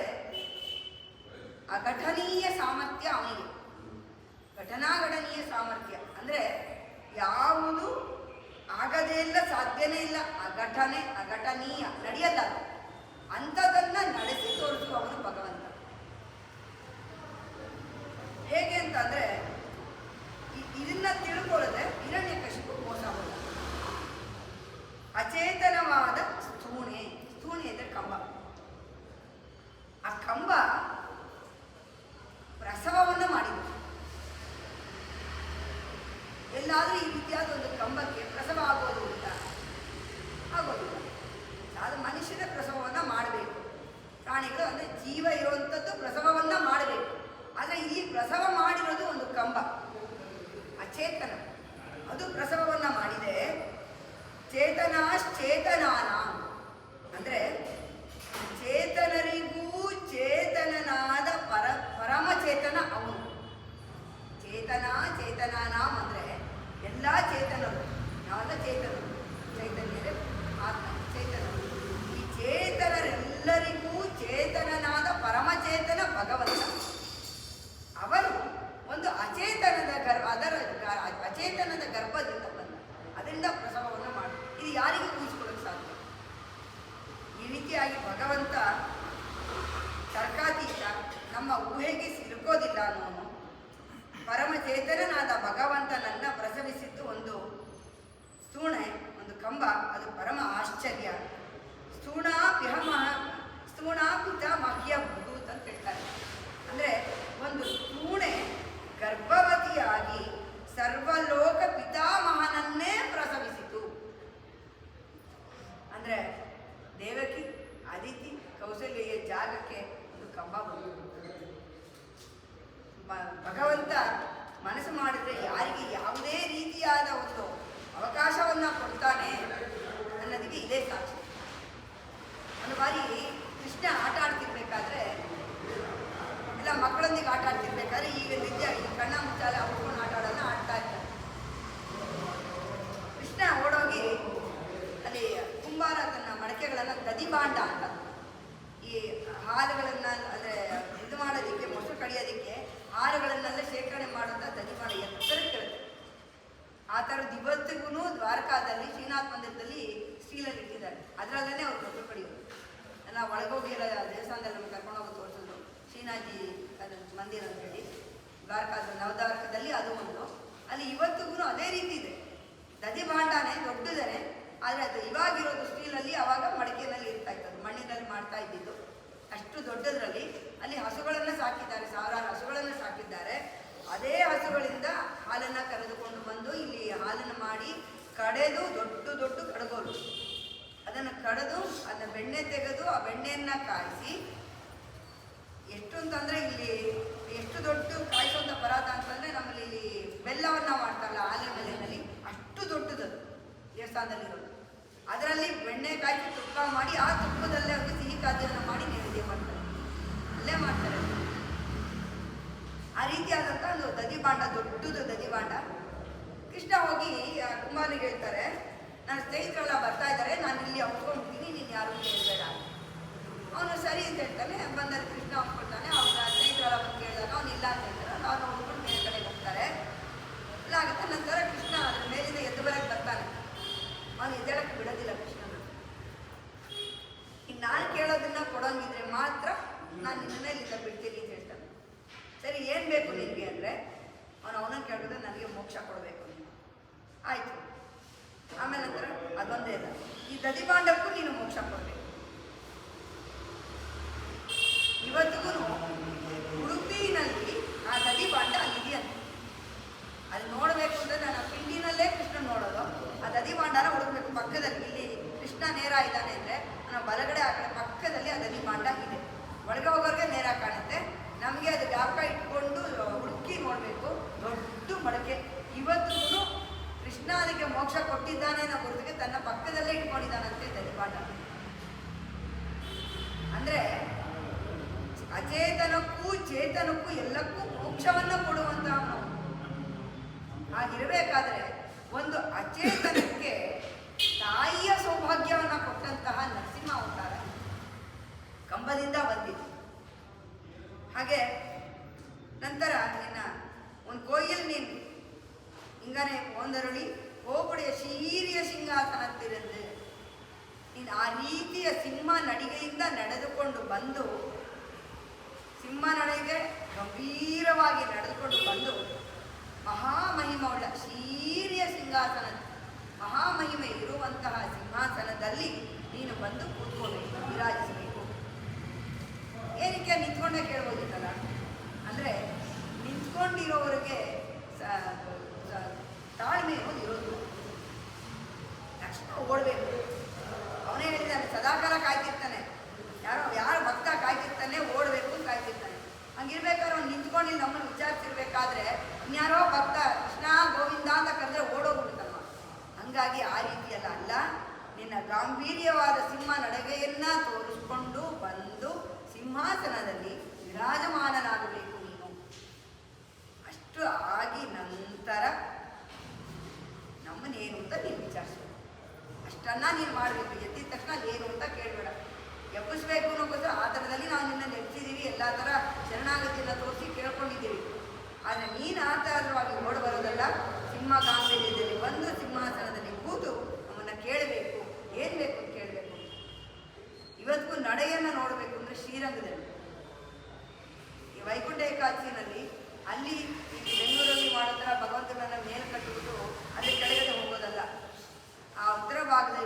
ಅಘಟನೀಯ ಸಾಮರ್ಥ್ಯ ಅವನಿಗೆ. ಘಟನಾಘಟನೀಯ ಸಾಮರ್ಥ್ಯ ಅಂದರೆ ಯಾವುದು ಆಗದೇ ಇಲ್ಲ, ಸಾಧ್ಯನೇ ಇಲ್ಲ, ಅಘಟನೀಯ ನಡೆಯಲ್ಲ, ಅಂಥದನ್ನು ನಡೆಸಿ ತೋರಿಸುವವನು ಭಗವಂತ. ಹೇಗೆ ಅಂತಂದರೆ ಇದನ್ನ ತಿಳ್ಕೊಳ್ಳದೆ ಹಿರಣ್ಯಕಶಿಪು ಮೋಸ ಹೋದ. ಅಚೇತನವಾದ ಸ್ಥೂಣೆ ಅಂದರೆ ಕಂಬ. ಆ ಕಂಬ ಪ್ರಸವವನ್ನು ಮಾಡಿದ್ರು. ಎಲ್ಲಾದರೂ ಈ ರೀತಿಯಾದ ಒಂದು ಕಂಬಕ್ಕೆ ಪ್ರಸವ ಆಗೋದು ಅಂತ ಆಗೋದಿಲ್ಲ. ಅದು ಮನುಷ್ಯನ ಪ್ರಸವವನ್ನು ಮಾಡಬೇಕು. ಪ್ರಾಣಿಗಳು ಅಂದರೆ ಜೀವ ಇರುವಂಥದ್ದು ಪ್ರಸವವನ್ನು ಮಾಡಬೇಕು. ಆದರೆ ಇಲ್ಲಿ ಪ್ರಸವ ಮಾಡಿರೋದು ಒಂದು ಕಂಬ, ಅಚೇತನ. ಅದು ಪ್ರಸವವನ್ನು ಮಾಡಿದೆ. ಚೇತನಾಶ್ಚೇತನಾನ ಅಂದರೆ ಚೇತನರಿಗೂ ಚೇತನನಾದ ಪರಮಚೇತನ ಅವನು. ಚೇತನಾನಾಂ ಅಂದರೆ ಎಲ್ಲ ಚೇತನರು. ನಾವೆಲ್ಲ ಚೇತನರು. ಚೈತನ್ಯರೇ ಆತ್ಮ ಚೈತನರು. ಈ ಚೇತನರೆಲ್ಲರಿಗೂ ಚೇತನನಾದ ಪರಮಚೇತನ ಭಗವಂತ. ಅವನು ಒಂದು ಅಚೇತನದ ಅಚೇತನದ ಗರ್ಭದಿಂದ ಬಂದ, ಅದರಿಂದ ಪ್ರಸವ ಅದು ಪರಮ ಆಶ್ಚರ್ಯ. ಸ್ಥೂಣಾಪಿತ ಮಹ್ಯ ಭೂತ್ ಅಂತ ಹೇಳ್ತಾರೆ. ಅಂದರೆ ಒಂದು ಸ್ಥೂಣೆ ಗರ್ಭವತಿಯಾಗಿ ಸರ್ವಲೋಕ ಪಿತಾಮಹನನ್ನೇ ಪ್ರಸವಿಸಿತು. ಅಂದರೆ ದೇವಕಿ, ಅದಿತಿ, ಕೌಸಲ್ಯ ಜಾಗಕ್ಕೆ ಒಂದು ಕಂಬ ಬಂತು. ಭಗವಂತ ಮನಸ್ಸು ಮಾಡಿದ್ರೆ ಯಾರಿಗೆ ಯಾವುದೇ ರೀತಿಯಾದ ಒಂದು ಅವಕಾಶವನ್ನು ಕೊಡ್ತಾನೆ ಅನ್ನೋದಕ್ಕೆ ಇದೇ ಸಾಕ್ಷಿ. ಒಂದು ಬಾರಿ ಕೃಷ್ಣ ಆಟ ಆಡ್ತಿರ್ಬೇಕಾದ್ರೆ, ಎಲ್ಲ ಮಕ್ಕಳೊಂದಿಗೆ ಆಟ ಆಡ್ತಿರ್ಬೇಕಾದ್ರೆ, ಈಗ ನಿಜ ಈ ಕಣ್ಣ ಮುಚ್ಚಾಲೆ ಅವ್ಕೊಂಡು ಆಟ ಆಡ್ತಾ ಇರ್ತಾರೆ. ಕೃಷ್ಣ ಓಡೋಗಿ ಅಲ್ಲಿ ಕುಂಬಾರ ತನ್ನ ಮಡಕೆಗಳನ್ನು ದದಿಬಾಂಡ ಅಂತ, ಈ ಹಾಲುಗಳನ್ನು ಅಂದರೆ ಇದು ಮಾಡೋದಕ್ಕೆ, ಮೊಸರು ಕಡಿಯೋದಕ್ಕೆ ಹಾಲುಗಳನ್ನೆಲ್ಲ ಶೇಖರಣೆ ಮಾಡೋದ ದದಿಬಾಂಡ ಎತ್ತರಕ್ಕೆ ಇರುತ್ತೆ. ಆ ಥರದ್ದು ಇವತ್ತಿಗೂ ದ್ವಾರಕಾದಲ್ಲಿ ಶ್ರೀನಾಥ್ ಮಂದಿರದಲ್ಲಿ ಸ್ಟೀಲಲ್ಲಿ ಇಟ್ಟಿದ್ದಾರೆ. ಅದರಲ್ಲೇ ಅವ್ರು ಮೊಸರು ಕಡಿಯೋದು. ಎಲ್ಲ ಒಳಗೋಗಿರೋ ದೇವಸ್ಥಾನದಲ್ಲಿ ನಮ್ಗೆ ಕರ್ಕೊಂಡೋಗಿ ತೋರಿಸಿದ್ರು. ಶ್ರೀನಾಥ್ಜಿ ಅದು ಮಂದಿರ ಅಂತೇಳಿ ದ್ವಾರಕಾದ ನವದ್ವಾರಕದಲ್ಲಿ ಅದು ಒಂದು. ಅಲ್ಲಿ ಇವತ್ತಿಗೂ ಅದೇ ರೀತಿ ಇದೆ. ದದಿಬಾಂಡನೇ ದೊಡ್ಡದೇ, ಆದರೆ ಅದು ಇವಾಗಿರೋದು ಸ್ಟೀಲಲ್ಲಿ, ಆವಾಗ ಮಡಿಕೆಯಲ್ಲಿ ಇರ್ತಾ ಇತ್ತು, ಮಣ್ಣಿನಲ್ಲಿ ಮಾಡ್ತಾ ಇದ್ದಿದ್ದು. ಅಷ್ಟು ದೊಡ್ಡದರಲ್ಲಿ ಅಲ್ಲಿ ಹಸುಗಳನ್ನು ಸಾಕಿದ್ದಾರೆ, ಸಾವಿರಾರು ಹಸುಗಳನ್ನು ಸಾಕಿದ್ದಾರೆ. ಅದೇ ಹಸುಗಳಿಂದ ಹಾಲನ್ನು ಕರೆದುಕೊಂಡು ಬಂದು ಇಲ್ಲಿ ಹಾಲನ್ನು ಮಾಡಿ ಕಡೆದು ದೊಡ್ಡ ದೊಡ್ಡ ಕಡಗೋಲು, ಅದನ್ನು ಕಡೆದು ಅದನ್ನ ಬೆಣ್ಣೆ ತೆಗೆದು ಆ ಬೆಣ್ಣೆಯನ್ನು ಕಾಯಿಸಿ, ಎಷ್ಟು ಅಂತಂದರೆ ಇಲ್ಲಿ ಎಷ್ಟು ದೊಡ್ಡ ಕಾಯಿಸುವಂಥ ಪದಾರ್ಥ ಅಂತಂದರೆ ನಮ್ಮಲ್ಲಿ ಇಲ್ಲಿ ಬೆಲ್ಲವನ್ನು ಮಾಡ್ತಾರಲ್ಲ ಹಾಲಿನ ಬೆಲೆಯಲ್ಲಿ, ಅಷ್ಟು ದೊಡ್ಡದದು ದೇವಸ್ಥಾನದಲ್ಲಿರೋದು. ಅದರಲ್ಲಿ ಬೆಣ್ಣೆ ಕಾಯಿಸಿ ತುಪ್ಪ ಮಾಡಿ ಆ ತುಪ್ಪದಲ್ಲೇ ಅವ್ರಿಗೆ ಸಿಹಿ ಖಾದ್ಯವನ್ನು ಮಾಡಿ ನೈವೇದ್ಯ ಮಾಡ್ತಾರೆ, ಅಲ್ಲೇ ಮಾಡ್ತಾರೆ. ಆ ರೀತಿಯಾದಂಥ ಒಂದು ದದಿಬಾಂಡ, ದೊಡ್ಡದು ದದಿಬಾಂಡ. ಕೃಷ್ಣ ಹೋಗಿ ಕುಮಾರನಿಗೆ ಹೇಳ್ತಾರೆ, ನನ್ನ ಸ್ನೇಹಿತರೆಲ್ಲ ಬರ್ತಾ ಇದ್ದಾರೆ, ನಾನು ಇಲ್ಲಿ ಅವ್ಕೊಂಡ್ಬಿಡ್ತೀನಿ, ನೀನು ಯಾರು ಕೇಳಬೇಡ. ಅವನು ಸರಿ ಅಂತ ಹೇಳ್ತಾನೆ. ಬಂದಲ್ಲಿ ಕೃಷ್ಣ ಅವ್ಕೊಳ್ತಾನೆ. ಅವ್ರ ಸ್ನೇಹಿತರೆಲ್ಲ ಬಂದು ಕೇಳಿದಾಗ ಅವನು ಇಲ್ಲ ಅಂತ ಹೇಳ್ತಾರೆ. ಅವ್ನು ಹೋಗ್ಕೊಂಡು ಬೇರೆ ಕಡೆ ಹೋಗ್ತಾರೆ. ಇಲ್ಲ ಆಗುತ್ತೆ. ನಂತರ ಕೃಷ್ಣ ಅದ್ರ ಮೇಲಿಂದ ಎದ್ದು ಬರಕ್ಕೆ ಬರ್ತಾನೆ. ಅವನು ಎದ್ದೇಳಕ್ಕೆ ಬಿಡೋದಿಲ್ಲ ಕೃಷ್ಣನ. ಈಗ ನಾನು ಕೇಳೋದನ್ನ ಕೊಡೋಂಗಿದ್ರೆ ಮಾತ್ರ ನಾನು ನಿನ್ನೆ ಇಲ್ಲಿಂದ ಬಿಡ್ತೀನಿ ಅಂತ ಹೇಳ್ತಾನೆ. ಸರಿ, ಏನು ಬೇಕು ನಿನಗೆ ಅಂದರೆ ಅವನನ್ನು ಕೇಳಿದ್ರೆ ನನಗೆ ಮೋಕ್ಷ ಕೊಡಬೇಕು ನೀನು. ಆಯಿತು. ಆಮೇಲೆ ನಂತರ ಅದೊಂದೇ ಇಲ್ಲ, ಈ ದದಿಬಾಂಡಕ್ಕೂ ನೀನು ಮೋಕ್ಷ ಕೊಡಬೇಕು. ಇವತ್ತಿಗೂ ಉಡುಪಿನಲ್ಲಿ ಆ ದದಿಬಾಂಡ ಅಲ್ಲಿದೆಯಂತೆ. ಅದು ನೋಡಬೇಕು ಅಂದರೆ ನಾನು ಆ ಪಿಂಡಿನಲ್ಲೇ ಕೃಷ್ಣ ನೋಡೋದು. ಆ ದದಿಬಾಂಡನ ಹುಡುಕ್ಬೇಕು ಪಕ್ಕದಲ್ಲಿ. ಇಲ್ಲಿ ಕೃಷ್ಣ ನೇರ ಇದ್ದಾನೆ ಅಂದರೆ ನನ್ನ ಬಲಗಡೆ ಆ ಕಡೆ ಪಕ್ಕದಲ್ಲಿ ಆ ದದಿಬಾಂಡ ಇದೆ. ಒಳಗೆ ಹೋಗೋರಿಗೆ ನೇರ ಕಾಣುತ್ತೆ. ನಮಗೆ ಅದು ಜ್ಞಾಪಕ ಇಟ್ಕೊಂಡು ಹುಡುಕಿ ನೋಡಬೇಕು. ದೊಡ್ಡ ಮಡಕೆ. ಇವತ್ತಿಗೂ ಕೃಷ್ಣ ಅದಕ್ಕೆ ಮೋಕ್ಷ ಕೊಟ್ಟಿದ್ದಾನೆ ಅನ್ನೋ ಗುರುತಿಗೆ ತನ್ನ ಪಕ್ಕದಲ್ಲೇ ಇಟ್ಕೊಂಡಿದ್ದಾನಂತೆ ದದಿಬಾಂಡ. ಅಂದರೆ ಅಚೇತನಕ್ಕೂ ಚೇತನಕ್ಕೂ ಎಲ್ಲಕ್ಕೂ ಮೋಕ್ಷವನ್ನು ಕೊಡುವಂತಹ. ಹಾಗಿರಬೇಕಾದ್ರೆ ಒಂದು ಅಚೇತನಕ್ಕೆ ತಾಯಿಯ ಸೌಭಾಗ್ಯವನ್ನು ಕೊಟ್ಟಂತಹ ನರಸಿಂಹ ಅವತಾರ ಕಂಬದಿಂದ ಬಂದಿತ್ತು. ಹಾಗೆ ನಂತರ ನಿನ್ನ ಒಂದು ಕೋಯಿಲ್ ನೀನು ಹಿಂಗನೆ ಒಂದರಳಿ ಕೋಪುಡೆಯ ಶೀರಿಯ ಸಿಂಹಾಸನತ್ತಿರಂದು ನೀನು ಆ ರೀತಿಯ ಸಿಂಹ ನಡಿಗೆಯಿಂದ ನಡೆದುಕೊಂಡು ಬಂದು, ಸಿಂಹ ನಡೆಗೆ ಗಂಭೀರವಾಗಿ ನಡೆದುಕೊಂಡು ಬಂದು ಮಹಾಮಹಿಮವುಳ್ಳ ಶೀರಿಯ ಸಿಂಹಾಸನ, ಮಹಾಮಹಿಮೆ ಇರುವಂತಹ ಸಿಂಹಾಸನದಲ್ಲಿ ನೀನು ಬಂದು ಕೂತ್ಕೋಬೇಕು, ವಿರಾಜಿಸಬೇಕು. ಏನಕ್ಕೆ ನಿಂತ್ಕೊಂಡೇ ಕೇಳ್ಬೋದಿತ್ತಲ್ಲ. ಅಂದರೆ ನಿಂತ್ಕೊಂಡಿರೋರಿಗೆ ತಾಳ್ಮೆ ಅನ್ನೋದು ಇರೋದು. ತಕ್ಷಣ ಓಡಬೇಕು. ಅವನೇ ಹೇಳಿದ್ದಾನೆ, ಸದಾಕಾಲ ಕಾಯ್ತಿರ್ತಾನೆ. ಯಾರು ಭಕ್ತ ಕಾಯ್ತಿರ್ತಾನೆ, ಓಡಬೇಕು ಅಂತ ಕಾಯ್ತಿರ್ತಾನೆ. ಹಂಗಿರ್ಬೇಕಾದ್ರೆ ಅವ್ನು ನಿಂತ್ಕೊಂಡು ನಮ್ಮನ್ನು ವಿಚಾರಿಸಿರ್ಬೇಕಾದ್ರೆ ಇನ್ಯಾರೋ ಭಕ್ತ ಕೃಷ್ಣ ಗೋವಿಂದ ಅಂತ ಕರೆದ್ರೆ ಓಡೋಗ್ಬಿಡ್ತಲ್ವ. ಹಂಗಾಗಿ ಆ ರೀತಿಯಲ್ಲ ಅಲ್ಲ, ನಿನ್ನ ಗಾಂಭೀರ್ಯವಾದ ಸಿಂಹ ನಡಗೆಯನ್ನ ತೋರಿಸ್ಕೊಂಡು ಬಂದು ಸಿಂಹಾಸನದಲ್ಲಿ ವಿರಾಜಮಾನನಾಗಬೇಕು ನೀನು. ಅಷ್ಟು ಆಗಿ ನಂತರ ನಮ್ಮನ್ನೇನು ಅಂತ ನೀನು ವಿಚಾರಿಸಬೇಕು. ಅಷ್ಟನ್ನ ನೀನು ಮಾಡಬೇಕು. ಎದ್ದಿದ ತಕ್ಷಣ ಏನು ಅಂತ ಕೇಳಬೇಡ. ಎಬ್ಬಿಸ್ಬೇಕು ಅನ್ನೋಕ್ಕೋಸ್ಕರ ಆ ಥರದಲ್ಲಿ ನಾವು ನಿನ್ನನ್ನು ಎಬ್ಬಿಸಿದ್ದೀವಿ, ಎಲ್ಲ ಥರ ಶರಣಾಗತಿಯನ್ನು ತೋರಿಸಿ ಕೇಳ್ಕೊಂಡಿದ್ದೀವಿ. ಆದರೆ ನೀನು ಆ ಥರವಾಗಿ ಓಡಿ ಬರೋದಲ್ಲ, ಸಿಂಹ ಗಾಂಭೀರ್ಯದಲ್ಲಿ ಬಂದು ಸಿಂಹಾಸನದಲ್ಲಿ ಕೂತು ನಮ್ಮನ್ನು ಕೇಳಬೇಕು. ಏನು ಬೇಕು ಅಂತ ಕೇಳಬೇಕು. ಇವತ್ತಿಗೂ ನಡೆಯನ್ನು ನೋಡಬೇಕು ಅಂದರೆ ಶ್ರೀರಂಗದಲ್ಲಿ, ಈ ವೈಕುಂಠ ಏಕಾದಶಿನಲ್ಲಿ ಅಲ್ಲಿ ಬೆಂಗಳೂರಲ್ಲಿ ಮಾಡೋ ಥರ ಭಗವಂತನನ್ನು ಮೇಲೆ ಕಟ್ಟಿಬಿಟ್ಟು ಅಲ್ಲಿ ಕೆಳಗಡೆ ಹೋಗೋದಲ್ಲ. ಆ ಉತ್ತರ ಭಾಗದಲ್ಲಿ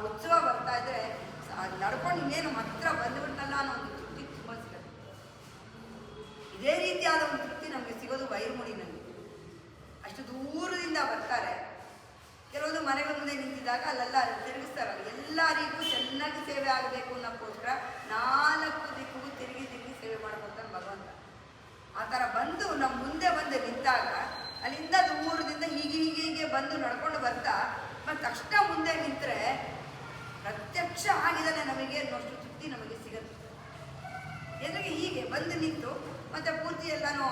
ಉತ್ಸವ ಬರ್ತಾ ಇದ್ರೆ ನಡ್ಕೊಂಡು ಇನ್ನೇನು ಹತ್ರ ಬಂದುಬಿಟ್ಟಲ್ಲ ಅನ್ನೋ ಒಂದು ತೃಪ್ತಿ ತುಂಬ ಸಿಗುತ್ತೆ. ಇದೇ ರೀತಿಯಾದ ಒಂದು ತೃಪ್ತಿ ನಮಗೆ ಸಿಗೋದು ವೈರಮುಡಿನಲ್ಲಿ. ಅಷ್ಟು ದೂರದಿಂದ ಬರ್ತಾರೆ. ಕೆಲವೊಂದು ಮನೆಗಳ ಮುಂದೆ ನಿಂತಿದ್ದಾಗ ಅಲ್ಲೆಲ್ಲ ತಿರುಗಿಸ್ತಾರಲ್ಲ, ಎಲ್ಲರಿಗೂ ಚೆನ್ನಾಗಿ ಸೇವೆ ಆಗಬೇಕು ಅನ್ನೋಕ್ಕೋಸ್ಕರ 4 ದಿಕ್ಕಿಗೂ ತಿರುಗಿ ಸೇವೆ ಮಾಡ್ಕೊಳ್ತಾನೆ ಭಗವಂತ. ಆ ಥರ ಬಂದು ನಮ್ಮ ಮುಂದೆ ಬಂದು ನಿಂತಾಗ ಅಲ್ಲಿಂದ ದೂರದಿಂದ ಹೀಗೆ ಬಂದು ನಡ್ಕೊಂಡು ಬರ್ತಾ ಮತ್ತು ತಕ್ಷಣ ಮುಂದೆ ನಿಂತರೆ ಪ್ರತ್ಯಕ್ಷ ಆಗಿದ್ದಾನೆ ನಮಗೆ ಅನ್ನೋಷ್ಟು ತೃಪ್ತಿ ನಮಗೆ ಸಿಗುತ್ತೆ. ಎದುರಿಗೆ ಹೀಗೆ ಬಂದು ನಿಂತು ಮತ್ತು ಪೂರ್ತಿ ಎಲ್ಲನೂ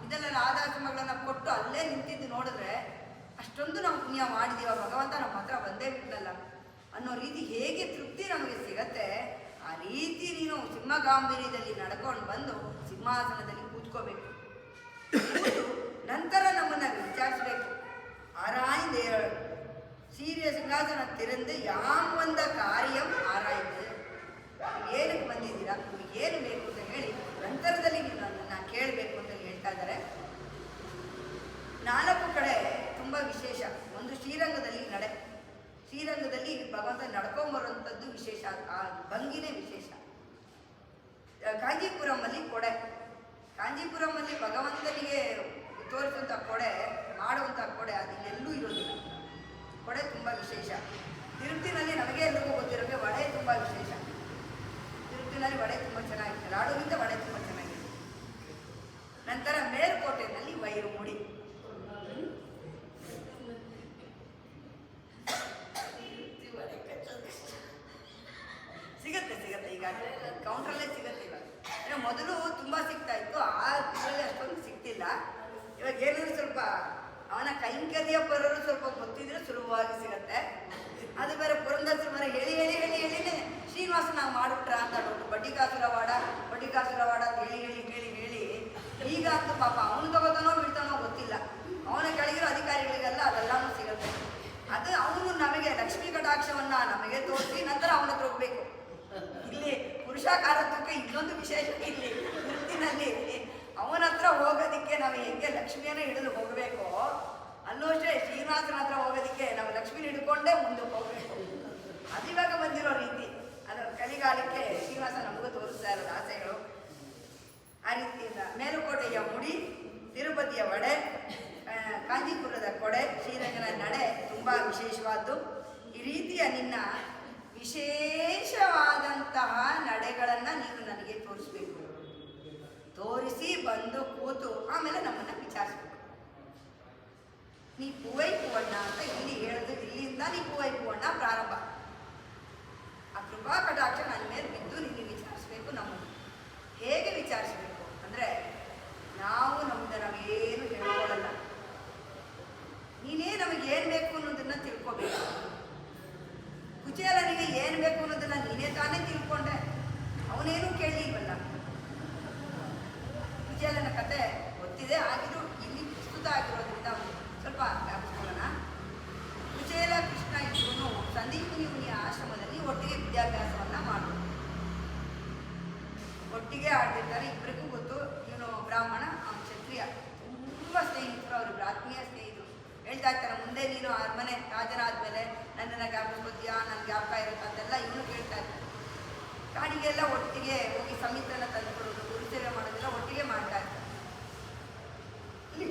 ಇದೆಲ್ಲ ಆದಾಸಮಗಳನ್ನು ಕೊಟ್ಟು ಅಲ್ಲೇ ನಿಂತಿದ್ದು ನೋಡಿದ್ರೆ ಅಷ್ಟೊಂದು ನಾವು ಪುಣ್ಯ ಮಾಡಿದೀವ, ಭಗವಂತ ನಮ್ಮ ಹತ್ರ ಬಂದೇ ಬಿಟ್ಟಲ್ಲ ಅನ್ನೋ ರೀತಿ ಹೇಗೆ ತೃಪ್ತಿ ನಮಗೆ ಸಿಗತ್ತೆ, ಆ ರೀತಿ ನೀನು ಸಿಂಹಗಾಂಭೀರ್ಯದಲ್ಲಿ ನಡ್ಕೊಂಡು ಬಂದು ಸಿಂಹಾಸನದಲ್ಲಿ ಕೂತ್ಕೋಬೇಕು. ನಂತರ ನಮ್ಮನ್ನು ವಿಚಾರಿಸಬೇಕು. ಆರಾಯ್ದು ಸೀರಿಯ ಸಿಂಹಾಸನ ತಿರಂದು ಯಾಮ್ ಒಂದ ಕಾರ್ಯಂ ಆರಾಯ್ದು, ಏನಕ್ಕೆ ಬಂದಿದ್ದೀರಾ, ನಿಮಗೆ ಏನು ಬೇಕು ಅಂತ ಹೇಳಿ ನಂತರದಲ್ಲಿ ನೀವು ನನ್ನನ್ನು ಕೇಳಬೇಕು ಅಂತ ಹೇಳ್ತಾ ಇದ್ದಾರೆ. 4 ಕಡೆ ತುಂಬ ವಿಶೇಷ. ಒಂದು ಶ್ರೀರಂಗದಲ್ಲಿ ನಡೆ, ಶ್ರೀರಂಗದಲ್ಲಿ ಭಗವಂತ ನಡ್ಕೊಂಬರುವಂಥದ್ದು ವಿಶೇಷ, ಆ ಭಂಗಿನೇ ವಿಶೇಷ. ಕಾಂಜೀಪುರಮಲ್ಲಿ ಕೊಡೆ, ಕಾಂಜೀಪುರಮಲ್ಲಿ ಭಗವಂತನಿಗೆ ತೋರಿಸುವಂಥ ಕೊಡೆ, ಮಾಡುವಂಥ ಕೊಡೆ ಅದು ಎಲ್ಲೂ ಇರೋದಿಲ್ಲ. ಕೊಡೆ ತುಂಬ ವಿಶೇಷ. ತಿರುಪತಿನಲ್ಲಿ ನಮಗೆ ಎಲ್ಲಿಗೂ ಗೊತ್ತಿರೋಕ್ಕೆ ವಡೆ ತುಂಬ ವಿಶೇಷ. ತಿರುಪತಿನಲ್ಲಿ ವಡೆ ತುಂಬ ಚೆನ್ನಾಗಿದೆ, ಲಾಡುಗಿಂತ ವಡೆ ತುಂಬ ಚೆನ್ನಾಗಿದೆ. ನಂತರ ಮೇಲ್ಕೋಟೆಯಲ್ಲಿ ವೈರಮುಡಿ, ಸಿಗತ್ತೆ ಈಗ ಕೌಂಟ್ರಲ್ಲೇ ಸಿಗತ್ತೆ. ಇವಾಗ ಮೊದಲು ತುಂಬ ಸಿಗ್ತಾ ಇತ್ತು, ಆ ಇದರಲ್ಲಿ ಅಷ್ಟೊಂದು ಸಿಗ್ತಿಲ್ಲ. ಇವಾಗ ಏನಾದ್ರು ಸ್ವಲ್ಪ ಅವನ ಕೈಂಕರ್ಯ ಪರರು ಸ್ವಲ್ಪ ಗೊತ್ತಿದ್ರೆ ಸುಲಭವಾಗಿ ಸಿಗತ್ತೆ. ಅದು ಬೇರೆ ಪುರಂದರ ಮರ ಹೇಳಿನೇ ಶ್ರೀನಿವಾಸ ನಾವು ಮಾಡಿಬಿಟ್ರ ಅಂತ ನೋಡು, ಬಡ್ಡಿಕಾಸುರವಾಡ ಅಂತ ಹೇಳಿ ಈಗ ಅಂತೂ ಪಾಪ ಅವನು ತಗೋತಾನೋ ಬಿಡ್ತಾನೋ ಗೊತ್ತಿಲ್ಲ. ಅವನ ಕೆಳಗಿರೋ ಅಧಿಕಾರಿಗಳಿಗೆಲ್ಲ ಅದೆಲ್ಲನೂ ಸಿಗುತ್ತೆ. ಅದು ಅವನು ನಮಗೆ ಲಕ್ಷ್ಮೀ ಕಟಾಕ್ಷವನ್ನ ನಮಗೆ ತೋರಿಸಿ ನಂತರ ಅವನ ಹತ್ರ ಹೋಗ್ಬೇಕು. ಇಲ್ಲಿ ಪುರುಷಾಕಾರತ್ವಕ್ಕೆ ಇನ್ನೊಂದು ವಿಶೇಷ, ಇಲ್ಲಿ ವೃತ್ತಿನಲ್ಲಿ ಅವನ ಹತ್ರ ಹೋಗೋದಿಕ್ಕೆ ನಾವು ಹೆಂಗೆ ಲಕ್ಷ್ಮಿಯನ್ನು ಹಿಡಿದು ಹೋಗಬೇಕೋ ಅಲ್ಲೂ ಅಷ್ಟೇ ಶ್ರೀನಿವಾಸನ ಹತ್ರ ಹೋಗೋದಿಕ್ಕೆ ನಾವು ಲಕ್ಷ್ಮಿನ ಹಿಡ್ಕೊಂಡೇ ಮುಂದಕ್ಕೆ ಹೋಗಬೇಕು. ಅದು ಇವಾಗ ಬಂದಿರೋ ರೀತಿ. ಅದು ಕಲಿಗಾಲಕ್ಕೆ ಶ್ರೀನಿವಾಸ ನಮಗೂ ತೋರಿಸ್ತಾ ಇರೋದು ಆಸೆಗಳು. ಆ ರೀತಿಯಿಂದ ಮೇಲುಕೋಟೆಯ ಮುಡಿ, ತಿರುಪತಿಯ ವಡೆ, ಕಾಂಜೀಪುರದ ಕೊಡೆ, ಶ್ರೀರಂಗನ ನಡೆ ತುಂಬ ವಿಶೇಷವಾದ್ದು. ಈ ರೀತಿಯ ನಿನ್ನ ವಿಶೇಷವಾದಂತಹ ನಡೆಗಳನ್ನು ನೀನು ನನಗೆ ತೋರಿಸ್ಬೇಕು. ತೋರಿಸಿ ಬಂದು ಕೂತು ಆಮೇಲೆ ನಮ್ಮನ್ನು ವಿಚಾರಿಸ್ಬೇಕು. ನೀ ಪೂವೈ ಪೂವಣ್ಣ ಅಂತ ಇಲ್ಲಿ ಹೇಳಿದ್ರು, ಇಲ್ಲಿಂದ ನೀ ಪೂವೈ ಪೂವಣ್ಣ ಪ್ರಾರಂಭ. ಆ ಕೃಪಾ ಕಟಾಕ್ಷ ನನ್ನ ಮೇಲೆ ಬಿದ್ದು ನೀನು ವಿಚಾರಿಸ್ಬೇಕು. ನಮ್ಮನ್ನು ಹೇಗೆ ವಿಚಾರಿಸಬೇಕು ಅಂದರೆ, ನಾವು ನಮ್ಮದು ನಾವೇನು ಹೇಳ್ಕೊಳ್ಳಲ್ಲ, ನೀನೇ ನಮಗೆ ಏನು ಬೇಕು ಅನ್ನೋದನ್ನು ತಿಳ್ಕೊಬೇಕು. ಕುಚೇಲನಿಗೆ ಏನು ಬೇಕು ಅನ್ನೋದನ್ನು ನೀನೇ ತಾನೇ ತಿಳ್ಕೊಂಡೆ, ಅವನೇನು ಕೇಳಲಿಲ್ವಲ್ಲ. ಕುಚೇಲನ ಕತೆ ಗೊತ್ತಿದೆ, ಆಗಿದ್ದು ಇಲ್ಲಿ ಪ್ರಸ್ತುತ ಆಗಿರೋದ್ರಿಂದ ಸ್ವಲ್ಪ ಜ್ಞಾಪಿಸ್ಕೊಳ್ಳೋಣ. ಕುಚೇಲ ಕೃಷ್ಣ ಇಬ್ಬರೂ ಸಂದೀಪನಿ ಮುನಿಯ ಆಶ್ರಮದಲ್ಲಿ ಒಟ್ಟಿಗೆ ವಿದ್ಯಾಭ್ಯಾಸವನ್ನು ಮಾಡೋದು, ಒಟ್ಟಿಗೆ ಆಡ್ತಿರ್ತಾರೆ. ಇಬ್ಬರಿಗೂ ಗೊತ್ತು, ಇವನು ಬ್ರಾಹ್ಮಣ, ಅವನು ಕ್ಷತ್ರಿಯ. ತುಂಬ ಸ್ನೇಹಿತರು, ಅವರು ಆತ್ಮೀಯ ಸ್ನೇಹಿತರು. ಹೇಳ್ತಾ ಇರ್ತಾರೆ, ಮುಂದೆ ನೀನು ಅರಮನೆ ರಾಜನಾದ್ಮೇಲೆ ನನ್ನನ್ನು ಜ್ಞಾಪಿಸ್ಕೊತೀಯಾ, ನನ್ನ ಜ್ಞಾಪಕ ಇರುತ್ತೆ ಅಂತೆಲ್ಲ ಇವನು ಕೇಳ್ತಾ ಇರ್ತಾರೆ. ಕಾಡಿಗೆಲ್ಲ ಒಟ್ಟಿಗೆ ಹೋಗಿ ಸಮಿತನ ತಂದುಕೊಡೋದು, ಗುರುಸೇವೆ ಮಾಡೋದೆಲ್ಲ ಒಟ್ಟಿಗೆ ಮಾಡ್ತಾ ಇರ್ತಾರೆ. ಇಲ್ಲಿ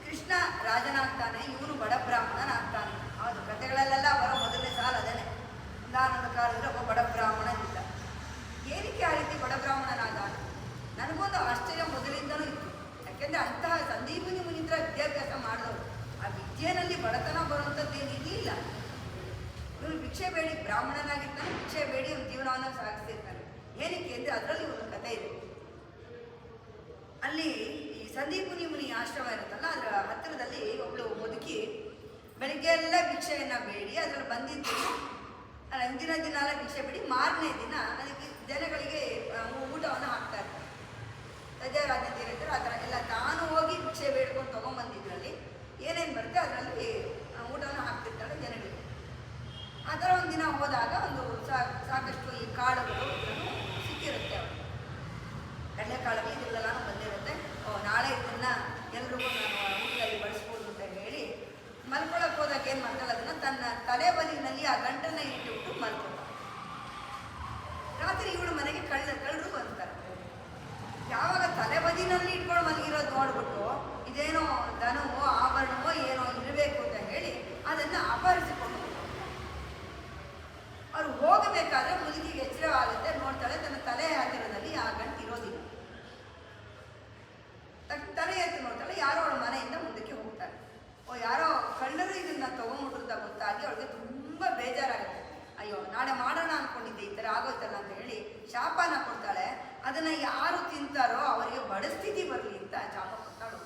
ಕೃಷ್ಣ ರಾಜನಾಗ್ತಾನೆ, ಇವನು ಬಡ ಬ್ರಾಹ್ಮಣನಾಗ್ತಾನೆ. ಹೌದು, ಕಥೆಗಳಲ್ಲೆಲ್ಲ ಬರೋ ಮೊದಲನೇ ಸಾಲ ಅದೇನೆ. ಒಂದಾನೊಂದು ಕಾಲದಲ್ಲಿ ಒಬ್ಬ ಬಡ ಬ್ರಾಹ್ಮಣ ಇದ್ದ. ಏನಕ್ಕೆ ಆ ರೀತಿ ಬಡ ಬ್ರಾಹ್ಮಣನಾದ? ನನಗೊಂದು ಆಶ್ಚರ್ಯ ಮೊದಲಿಂದನೂ ಇತ್ತು. ಯಾಕೆಂದರೆ ಅಂತಹ ಸಂದೀಪನಿ ಮುನಿಂದ್ರ ವಿದ್ಯಾಭ್ಯಾಸ ಮಾಡಿದವರು, ಆ ವಿದ್ಯೆಯಲ್ಲಿ ಬಡತನ ಬರುವಂಥದ್ದೇನು ಇರಲಿಲ್ಲ. ಇವನು ಭಿಕ್ಷೆ ಬೇಡಿ ಬ್ರಾಹ್ಮಣನಾಗಿರ್ತಾನೆ, ಭಿಕ್ಷೆ ಬೇಡಿ ಅವನ ಜೀವನವನ್ನು ಸಾಗಿಸ್ತಿರ್ತಾನೆ. ಏನಕ್ಕೆ ಅಂದರೆ ಅದರಲ್ಲಿ ಒಂದು ಕಥೆ ಇದೆ. ಅಲ್ಲಿ ಈ ಸಂದೀಪನಿ ಮುನಿ ಆಶ್ರಮ ಇರುತ್ತಲ್ಲ, ಅದರ ಹತ್ತಿರದಲ್ಲಿ ಒಬ್ಬಳು ಮುದುಕಿ ಬೆಳಿಗ್ಗೆ ಎಲ್ಲ ಭಿಕ್ಷೆಯನ್ನು ಬೇಡಿ ಅದರಲ್ಲಿ ಬಂದಿದ್ದು ಹಿಂದಿನ ದಿನ ಎಲ್ಲ ಭಿಕ್ಷೆ ಬೇಡಿ ಮಾರನೇ ದಿನ ಅದಕ್ಕೆ ಜನಗಳಿಗೆ ಊಟವನ್ನು ಹಾಕ್ತಾ ಇರ್ತಾರೆ. ಸಜ್ಜರಾಜಂತೀರ ಇರ್ತಾರೆ, ಆ ಥರ ಎಲ್ಲ ತಾನು ಹೋಗಿ ಭಿಕ್ಷೆ ಬೇಡ್ಕೊಂಡು ತೊಗೊಂಬಂದಿದ್ರಲ್ಲಿ ಏನೇನು ಬರುತ್ತೆ ಅದರಲ್ಲಿ ಊಟವನ್ನು ಹಾಕ್ತಿರ್ತಾಳೆ ಜನಗಳಿಗೆ. ಆ ಥರ ಒಂದು ದಿನ ಹೋದಾಗ ಒಂದು ಸಾಕಷ್ಟು ಈ ಕಾಳುಗಳು ಸಿಕ್ಕಿರುತ್ತೆ. ಅವರು ಕಡಲೆಕಾಳುಗಳು ಇದೆಲ್ಲನೂ ಬಂದಿರುತ್ತೆ. ನಾಳೆ ಇದನ್ನು ಎಲ್ರಿಗೂ ನಾನು ಊಟದಲ್ಲಿ ಬಳಸ್ಬೋದು ಅಂತ ಹೇಳಿ ಮಲ್ಕೊಳ್ಳೋಕೆ ಹೋದಾಗ ಏನು ಮಾಡ್ತಾಳೆ, ಅದನ್ನು ತನ್ನ ತಲೆ ಬದಿನಲ್ಲಿ ಆ ಗಂಟನ್ನು ಇಟ್ಟುಬಿಟ್ಟು ಮಲ್ಕೊಂಡ. ರಾತ್ರಿ ಇವಳು ಮನೆಗೆ ಕಳ್ಳರು ಬರ್ತಾರೆ. ಯಾವಾಗ ತಲೆ ಬದಿನಲ್ಲಿ ಇಟ್ಕೊಂಡು ಮಲಗಿರೋದು ನೋಡ್ಬಿಟ್ಟು ಇದೇನೋ ದನವೋ ಆಭರಣವೋ ಏನೋ ಇರಬೇಕು ಅಂತ ಹೇಳಿ ಅದನ್ನು ಅಪಹರಿಸಿಕೊಂಡು ಅವ್ರು ಹೋಗಬೇಕಾದ್ರೆ ಮುದುಕಿಗೆ ಎಚ್ಚರವಾಗುತ್ತೆ. ನೋಡ್ತಾಳೆ ತನ್ನ ತಲೆ ಹತ್ತಿರದಲ್ಲಿ ಆ ಗಂಟು ಇರೋದಿಲ್ಲ. ತಲೆ ಎತ್ತು ನೋಡ್ತಾಳೆ, ಯಾರೋ ಅವಳ ಮನೆಯಿಂದ ಮುಂದಕ್ಕೆ ಹೋಗ್ತಾರೆ. ಯಾರೋ ಕಳ್ಳರು ಇದನ್ನ ತಗೊಂಡ್ಬಿಟ್ರು ಗೊತ್ತಾಗಿ ಅವಳಿಗೆ ತುಂಬ ಬೇಜಾರಾಗುತ್ತೆ. ಅಯ್ಯೋ, ನಾಳೆ ಮಾಡೋಣ ಅಂದ್ಕೊಂಡಿದ್ದೆ, ಈ ಥರ ಆಗೋಯ್ತಲ್ಲ ಅಂತ ಹೇಳಿ ಶಾಪನ ಕೊಡ್ತಾಳೆ. ಅದನ್ನು ಯಾರು ತಿಂತಾರೋ ಅವರಿಗೆ ಬಡಸ್ಥಿತಿ ಬರಲಿ ಅಂತ ಶಾಪ ಕೊಡ್ತಾಳು.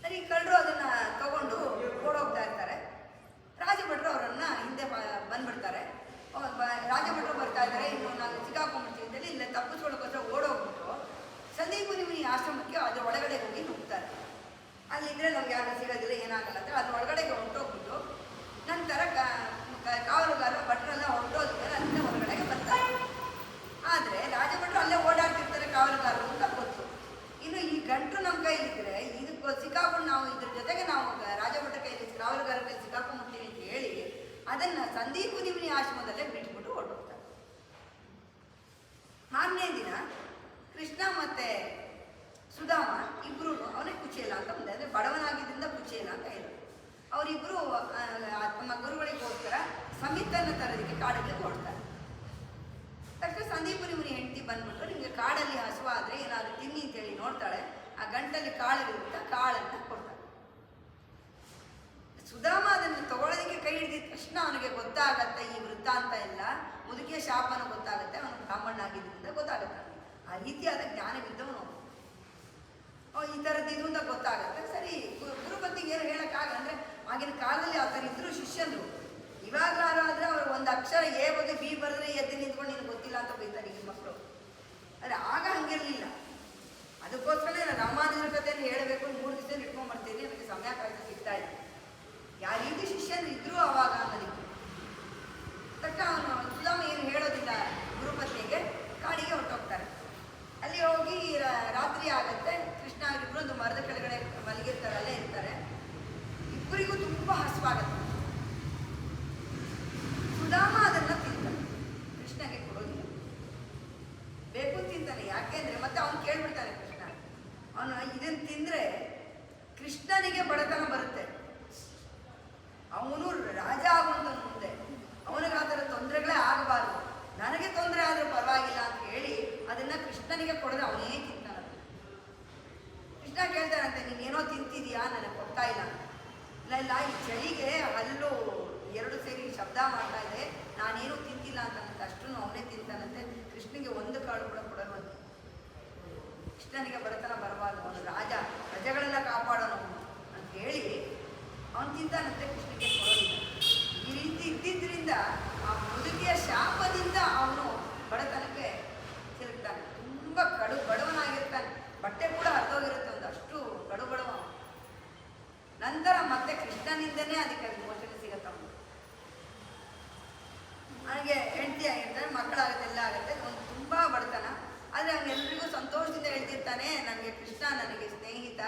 ಸರಿ, ಕಳ್ಳರು ಅದನ್ನು ತಗೊಂಡು ಓಡೋಗ್ತಾ ಇರ್ತಾರೆ. ರಾಜಭಟ್ರು ಅವರನ್ನು ಹಿಂದೆ ಬಂದ್ಬಿಡ್ತಾರೆ. ರಾಜಭಟ್ರು ಬರ್ತಾ ಇದ್ದಾರೆ, ಇನ್ನು ನಾನು ಸಿಕ್ಕಾಕೊಂಡ್ಬಿಡ್ತೀನಿ ಅಂತೇಳಿ ಇಲ್ಲ ತಪ್ಪಿಸ್ಕೊಳ್ಳೋಕ್ಕೋಸ್ಕರ ಓಡೋಗ್ಬಿಟ್ಟು ಸಂದೀಪ ಮುನಿ ಆಶ್ರಮಕ್ಕೆ ಅದ್ರ ಒಳಗಡೆ ಹೋಗಿ ನುಗ್ತಾರೆ. ಅಲ್ಲಿದ್ದರೆ ನಮ್ಗೆ ಯಾರು ಸಿಗೋದಿಲ್ಲ, ಏನಾಗಲ್ಲ ಅಂತ ಅದ್ರ ಒಳಗಡೆಗೆ ಹೊರಟೋಗ್ಬಿಟ್ಟು ನಂತರ ಕಾವಲುಗಾರ ಭಟ್ರೆಲ್ಲ ಹೊರಟೋದ್ಮೇಲೆ ಅಲ್ಲಿಂದ ಹೊರಗಡೆಗೆ ಬರ್ತಾರೆ. ಆದರೆ ರಾಜಭಟ್ರು ಅಲ್ಲೇ ಓಡಾಡ್ತಿರ್ತಾರೆ ಕಾವಲುಗಾರರು ಅಂತ ಗೊತ್ತು. ಇನ್ನು ಈ ಗಂಟು ನಮ್ಮ ಕೈಲಿದ್ರೆ ಇದಕ್ಕೆ ಸಿಕ್ಕಾಕೊಂಡು ನಾವು ಇದ್ರ ಜೊತೆಗೆ ನಾವು ರಾಜಭಟ್ರ ಕೈಲಿ ಕಾವಲುಗಾರ ಕೈ ಸಿಕ್ಕಾಕೊಂಡ್ಬಿಡ್ತೀವಿ ಅಂತ ಹೇಳಿ ಅದನ್ನು ಸಂದೀಪ ಮುನಿ ಆಶ್ರಮದಲ್ಲೇ ಬಿಟ್ಬಿಟ್ಟು ಹೊರಟೋಗ್ತಾರೆ. ಮಾರನೇ ದಿನ ಕೃಷ್ಣ ಮತ್ತೆ ಸುಧಾಮ ಇಬ್ಬರು ಅವನೇ ಕುಚೇಲ ಅಂತ ಮುಂದೆ, ಅಂದರೆ ಬಡವನಾಗಿದ್ದರಿಂದ ಕುಚೇಲ ಅಂತ ಹೇಳಿದ್ರು. ಅವರಿಬ್ಬರು ತಮ್ಮ ಗುರುಗಳಿಗೋಸ್ಕರ ಸಮಿತನ್ನು ತರೋದಕ್ಕೆ ಕಾಡಲ್ಲಿ ಹೊರಡ್ತಾರೆ. ತಕ್ಷಣ ಸಂದೀಪುರಿ ಮುನಿ ಹೆಂಡತಿ ಬಂದ್ಬಿಟ್ಟು ನಿಮಗೆ ಕಾಡಲ್ಲಿ ಹಸುವಾದರೆ ಏನಾದರೂ ತಿನ್ನಿ ಅಂತೇಳಿ ನೋಡ್ತಾಳೆ. ಆ ಗಂಟಲ್ಲಿ ಕಾಳಿರುತ್ತೆ, ಕಾಳನ್ನು ಕೊಡ್ತಾಳೆ. ಸುಧಾಮ ಅದನ್ನು ತಗೊಳ್ಳೋದಕ್ಕೆ ಕೈ ಹಿಡಿದಿದ ತಕ್ಷಣ ಅವನಿಗೆ ಗೊತ್ತಾಗತ್ತೆ ಈ ವೃತ್ತಾಂತ ಎಲ್ಲ, ಮುದುಕಿಯ ಶಾಪನ ಗೊತ್ತಾಗುತ್ತೆ, ಅವನು ಬ್ರಾಹ್ಮಣ ಆಗಿದ್ದರಿಂದ ಗೊತ್ತಾಗುತ್ತೆ. ಆ ರೀತಿಯಾದ ಜ್ಞಾನವಿದ್ದವನು ಈ ಥರದ್ದು ಇದು ಅಂತ ಗೊತ್ತಾಗುತ್ತೆ. ಸರಿ, ಗುರುಪತಿಗೆ ಏನು ಹೇಳೋಕ್ಕಾಗಲ್ಲ, ಅಂದರೆ ಆಗಿನ ಕಾಲದಲ್ಲಿ ಆ ಥರ ಇದ್ದರು ಶಿಷ್ಯಂದರು. ಇವಾಗಲಾದ್ರೆ ಅವರು ಒಂದು ಅಕ್ಷರ ಎ ಬಗ್ಗೆ ಬಿ ಬರೆದ್ರೆ ಎದ್ದು ನಿಂತ್ಕೊಂಡು ನಿನಗೆ ಗೊತ್ತಿಲ್ಲ ಅಂತ ಬೈತಾರೆ ಈ ಮಕ್ಕಳು. ಆದರೆ ಆಗ ಹಂಗಿರಲಿಲ್ಲ. ಅದಕ್ಕೋಸ್ಕರ ರಾಮಾನುಜರ ಕಥೆಯನ್ನು ಹೇಳಬೇಕು, 3 ದಿವಸ ಇಟ್ಕೊಂಡ್ಬರ್ತೀನಿ, ಅದಕ್ಕೆ ಸಮಯ ಕಾಯ್ದು ಸಿಗ್ತಾ ಇದೆ. ಯಾವ ರೀತಿ ಶಿಷ್ಯರು ಇದ್ದರೂ ಅವಾಗ ಅನ್ನೋದಕ್ಕೆ ತಕ್ಷಣ ಅವನು ಸುಧಾಮ ಏನು ಹೇಳೋದಿಲ್ಲ ಗುರುಪತ್ನಿಗೆ, ಕಾಡಿಗೆ ಹೊರಟೋಗ್ತಾರೆ. ಅಲ್ಲಿ ಹೋಗಿ ರಾತ್ರಿ ಆಗುತ್ತೆ. ಕೃಷ್ಣ ಅವರಿಬ್ಬರು ಒಂದು ಮರದ ಕೆಳಗಡೆ ಮಲಗಿರ್ತಾರೆ, ಅಲ್ಲೇ ಇರ್ತಾರೆ. ಇಬ್ಬರಿಗೂ ತುಂಬ ಹಸುವಾಗುತ್ತೆ. ಸುಧಾಮ ಅದನ್ನು ತಿಂತಾನೆ, ಕೃಷ್ಣಗೆ ಕೊಡೋದಿಲ್ಲ. ಬೇಕು ತಿಂತಾನೆ, ಯಾಕೆಂದ್ರೆ ಮತ್ತೆ ಅವನು ಕೇಳ್ಬಿಡ್ತಾನೆ ಕೃಷ್ಣ, ಅವನು ಇದನ್ನು ತಿಂದರೆ ಕೃಷ್ಣನಿಗೆ ಬಡತನ ಬರುತ್ತೆ, ಅವನು ರಾಜ ಆಗುವಂತ ಮುಂದೆ ಅವನಿಗೆ ಆ ಥರ ತೊಂದರೆಗಳೇ ಆಗಬಾರ್ದು, ನನಗೆ ತೊಂದರೆ ಆದರೂ ಪರವಾಗಿಲ್ಲ ಅಂತ ಹೇಳಿ ಅದನ್ನು ಕೃಷ್ಣನಿಗೆ ಕೊಡದೆ ಅವನೇ ತಿಂತಾನ. ಕೃಷ್ಣ ಕೇಳ್ತಾನಂತೆ, ನೀನೇನೋ ತಿಂತಿದೀಯಾ, ನನಗೆ ಕೊಡ್ತಾ ಇಲ್ಲ. ಇಲ್ಲ, ಈ ಚಳಿಗೆ ಹಲ್ಲು 2 ಸೇರಿ ಶಬ್ದ ಮಾಡ್ತಾ ಇದೆ, ನಾನೇನು ತಿಂತಿಲ್ಲ ಅಂತಂತೆ. ಅಷ್ಟು ಅವನೇ ತಿಂತಾನಂತೆ. ಕೃಷ್ಣನಿಗೆ ಒಂದು ಕಾಳು ಕೂಡ ಕೊಡಲ್ವಂತೆ. ಕೃಷ್ಣನಿಗೆ ಬಡತನ ಬರಬಾರ್ದು, ಅವನು ರಾಜ, ಪ್ರಜೆಗಳೆಲ್ಲ ಕಾಪಾಡೋನು ಅಂತ ಹೇಳಿ ಅವನು ತಿಂತಾನಂತೆ, ಕೃಷ್ಣನಿಗೆ ಕೊಡೋದಿಲ್ಲ. ಈ ರೀತಿ ಇದ್ದಿದ್ದರಿಂದ ಆ ಮುದುಕಿಯ ಶಾಪದಿಂದ ಅವನು ಬಡತನಕ್ಕೆ ತಿರುಗ್ತಾನೆ. ತುಂಬ ಬಡವನಾಗಿರ್ತಾನೆ. ಬಟ್ಟೆ ಕೂಡ ಹರಿದೋಗಿರುತ್ತೆ, ಒಂದು ಅಷ್ಟು ಬಡವ. ನಂತರ ಮತ್ತೆ ಕೃಷ್ಣನಿಂದನೇ ಅದಕ್ಕೆ ಮೋಚನೆ ಸಿಗತ್ತ. ನನಗೆ ಹೆಂಡತಿ ಆಗಿರ್ತಾನೆ, ಮಕ್ಕಳಾಗುತ್ತೆ, ಎಲ್ಲ ಆಗುತ್ತೆ, ಒಂದು ತುಂಬ ಬಡತನ. ಆದರೆ ಅವನೆಲ್ಲರಿಗೂ ಸಂತೋಷದಿಂದ ಹೇಳ್ತಿರ್ತಾನೆ, ನನಗೆ ಕೃಷ್ಣ ನನಗೆ ಸ್ನೇಹಿತ,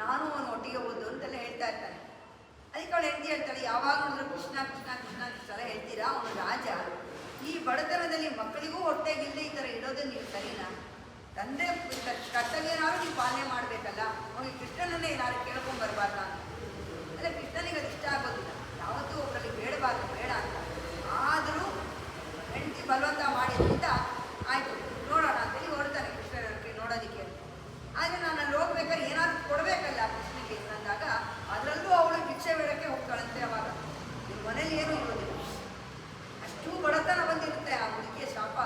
ನಾನು ಅವನು ಒಟ್ಟಿಗೆ ಓದು ಅಂತೆಲ್ಲ ಹೇಳ್ತಾ ಇರ್ತಾನೆ. ಅದಕ್ಕೆ ಅವಳು ಹೆಂಡತಿ ಹೇಳ್ತಾಳೆ, ಯಾವಾಗ ನೋಡಿದ್ರು ಕೃಷ್ಣ ಕೃಷ್ಣ ಕೃಷ್ಣ ಕೃಷ್ಣ ಹೇಳ್ತೀರಾ, ಅವನು ರಾಜ. ಈ ಬಡತನದಲ್ಲಿ ಮಕ್ಕಳಿಗೂ ಹೊಟ್ಟೆಗಿಲ್ಲದೆ ಈ ಥರ ಇಡೋದು ನೀವು ಸರಿನಾ? ತಂದೆ ಕರ್ತವ್ಯನಾದ್ರು ನೀವು ಪಾಲನೆ ಮಾಡಬೇಕಲ್ಲ, ಅವನಿಗೆ ಕೃಷ್ಣನನ್ನೇ ಏನಾದ್ರು ಕೇಳ್ಕೊಂಡು ಬರಬಾರ್ದ ಅಂತ. ಅಂದರೆ ಕೃಷ್ಣನಿಗೆ ಅದು ಇಷ್ಟ ಆಗೋದಿಲ್ಲ, ಯಾವತ್ತೂ ಒಬ್ಬರಲ್ಲಿ ಬೇಡಬಾರ್ದು, ಬೇಡ ಅಂತ. ಆದರೂ ಹೆಂಡತಿ ಬಲವಂತ ಮಾಡಿದ್ರಿಂದ ಆಯಿತು ನೋಡೋಣ ಅಂತೇಳಿ ಹೊರಡ್ತಾನೆ ಕೃಷ್ಣನಿಗೆ ನೋಡೋದಕ್ಕೆ. ಆದರೆ ನಾನು ಅಲ್ಲಿ ಹೋಗ್ಬೇಕಾದ್ರೆ ಏನಾದರೂ ಕೊಡಬೇಕಲ್ಲ ಕೃಷ್ಣನಿಗೆ ಅಂದಾಗ ಅದರಲ್ಲೂ ಅವಳು ಭಿಕ್ಷೆ ಬೇಡಕ್ಕೆ ಹೋಗ್ತಾಳಂತೆ. ಅವಾಗ ನಿಮ್ಮ ಮನೇಲಿ ಏನೂ ಇರೋದಿಲ್ಲ, ಅಷ್ಟು ಬಡತನ ಬಂದಿರುತ್ತೆ ಆ ಮುದುಕಿಯ ಶಾಪ.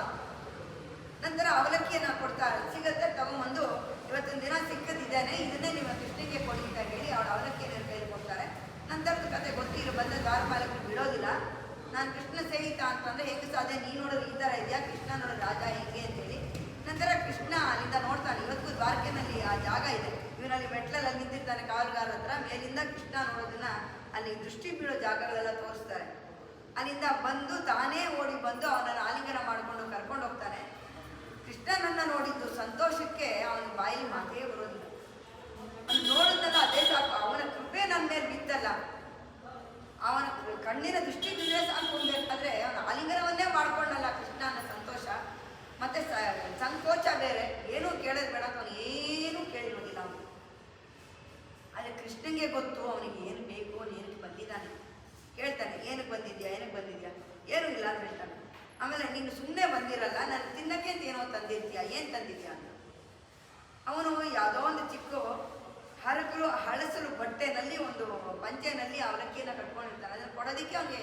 ನಂತರ ಅವಲಕ್ಕಿಯನ್ನು ಕೊಡ್ತಾರೆ, ಸಿಗುತ್ತೆ, ತಗೊಂಬಂದು ಇವತ್ತಿನ ದಿನ ಸಿಕ್ಕದಿದ್ದಾನೆ, ಇದನ್ನೇ ನೀವು ಕೃಷ್ಣನಿಗೆ ಕೊಡಿ ಅಂತ ಹೇಳಿ ಅವಳು ಅವಲಕ್ಕಿಯನ್ನು ಕೈಲಿ ಕೊಡ್ತಾರೆ. ನಂತರದ ಕತೆ ಗೊತ್ತಿರೋ ಬಂದ ದ್ವಾರಪಾಲಕರು ಬಿಡೋದಿಲ್ಲ. ನಾನು ಕೃಷ್ಣ ಸೇಹಿತ ಅಂತಂದರೆ ಹೇಗೆ ಸಾಧ್ಯ, ನೀನು ನೋಡೋದು ಈ ಥರ ಇದೆಯಾ, ಕೃಷ್ಣ ನೋಡೋದು ರಾಜ ಹೇಗೆ ಅಂತೇಳಿ. ನಂತರ ಕೃಷ್ಣ ಅಲ್ಲಿಂದ ನೋಡ್ತಾನೆ, ಇವತ್ತಿಗೂ ದ್ವಾರಕೆನಲ್ಲಿ ಆ ಜಾಗ ಇದೆ, ಇವನಲ್ಲಿ ಮೆಟ್ಲಲ್ಲಿ ನಿಂತಿರ್ತಾನೆ ಕಾವಲುಗಾರ ಹತ್ರ. ಮೇಲಿಂದ ಕೃಷ್ಣ ನೋಡೋದನ್ನ ಅಲ್ಲಿ ದೃಷ್ಟಿ ಬೀಳೋ ಜಾಗಗಳೆಲ್ಲ ತೋರಿಸ್ತಾರೆ. ಅಲ್ಲಿಂದ ಬಂದು ತಾನೇ ಓಡಿ ಬಂದು ಅವನನ್ನು ಆಲಿಂಗನ ಮಾಡಿಕೊಂಡು ಕರ್ಕೊಂಡು ಹೋಗ್ತಾನೆ. ಕೃಷ್ಣನನ್ನು ನೋಡಿದ್ದು ಸಂತೋಷಕ್ಕೆ ಅವನ ಬಾಯಲ್ಲಿ ಮಾತೇ ಬರೋದಿಲ್ಲ. ಅವನು ನೋಡಿದ್ನಲ್ಲ ಅದೇ ಸಾಕು, ಅವನ ಕೃಪೆ ನನ್ನ ಮೇಲೆ ಬಿತ್ತಲ್ಲ, ಅವನ ಕಣ್ಣಿನ ದೃಷ್ಟಿ ಆಮೇಲೆ ನೀನು ಸುಮ್ಮನೆ ಬಂದಿರಲ್ಲ, ನಾನು ತಿನ್ನಕ್ಕೆ ಅಂತ ಏನೋ ತಂದಿರ್ತೀಯ, ಏನು ತಂದಿದ್ಯಾ ಅಂತ. ಅವನು ಯಾವುದೋ ಒಂದು ಚಿಕ್ಕ ಹಳಸಲು ಬಟ್ಟೆನಲ್ಲಿ ಒಂದು ಪಂಚೆನಲ್ಲಿ ಅವಲಕ್ಕಿಯನ್ನು ಕಟ್ಕೊಂಡಿರ್ತಾನೆ. ಅದನ್ನು ಕೊಡೋದಕ್ಕೆ ಅವನಿಗೆ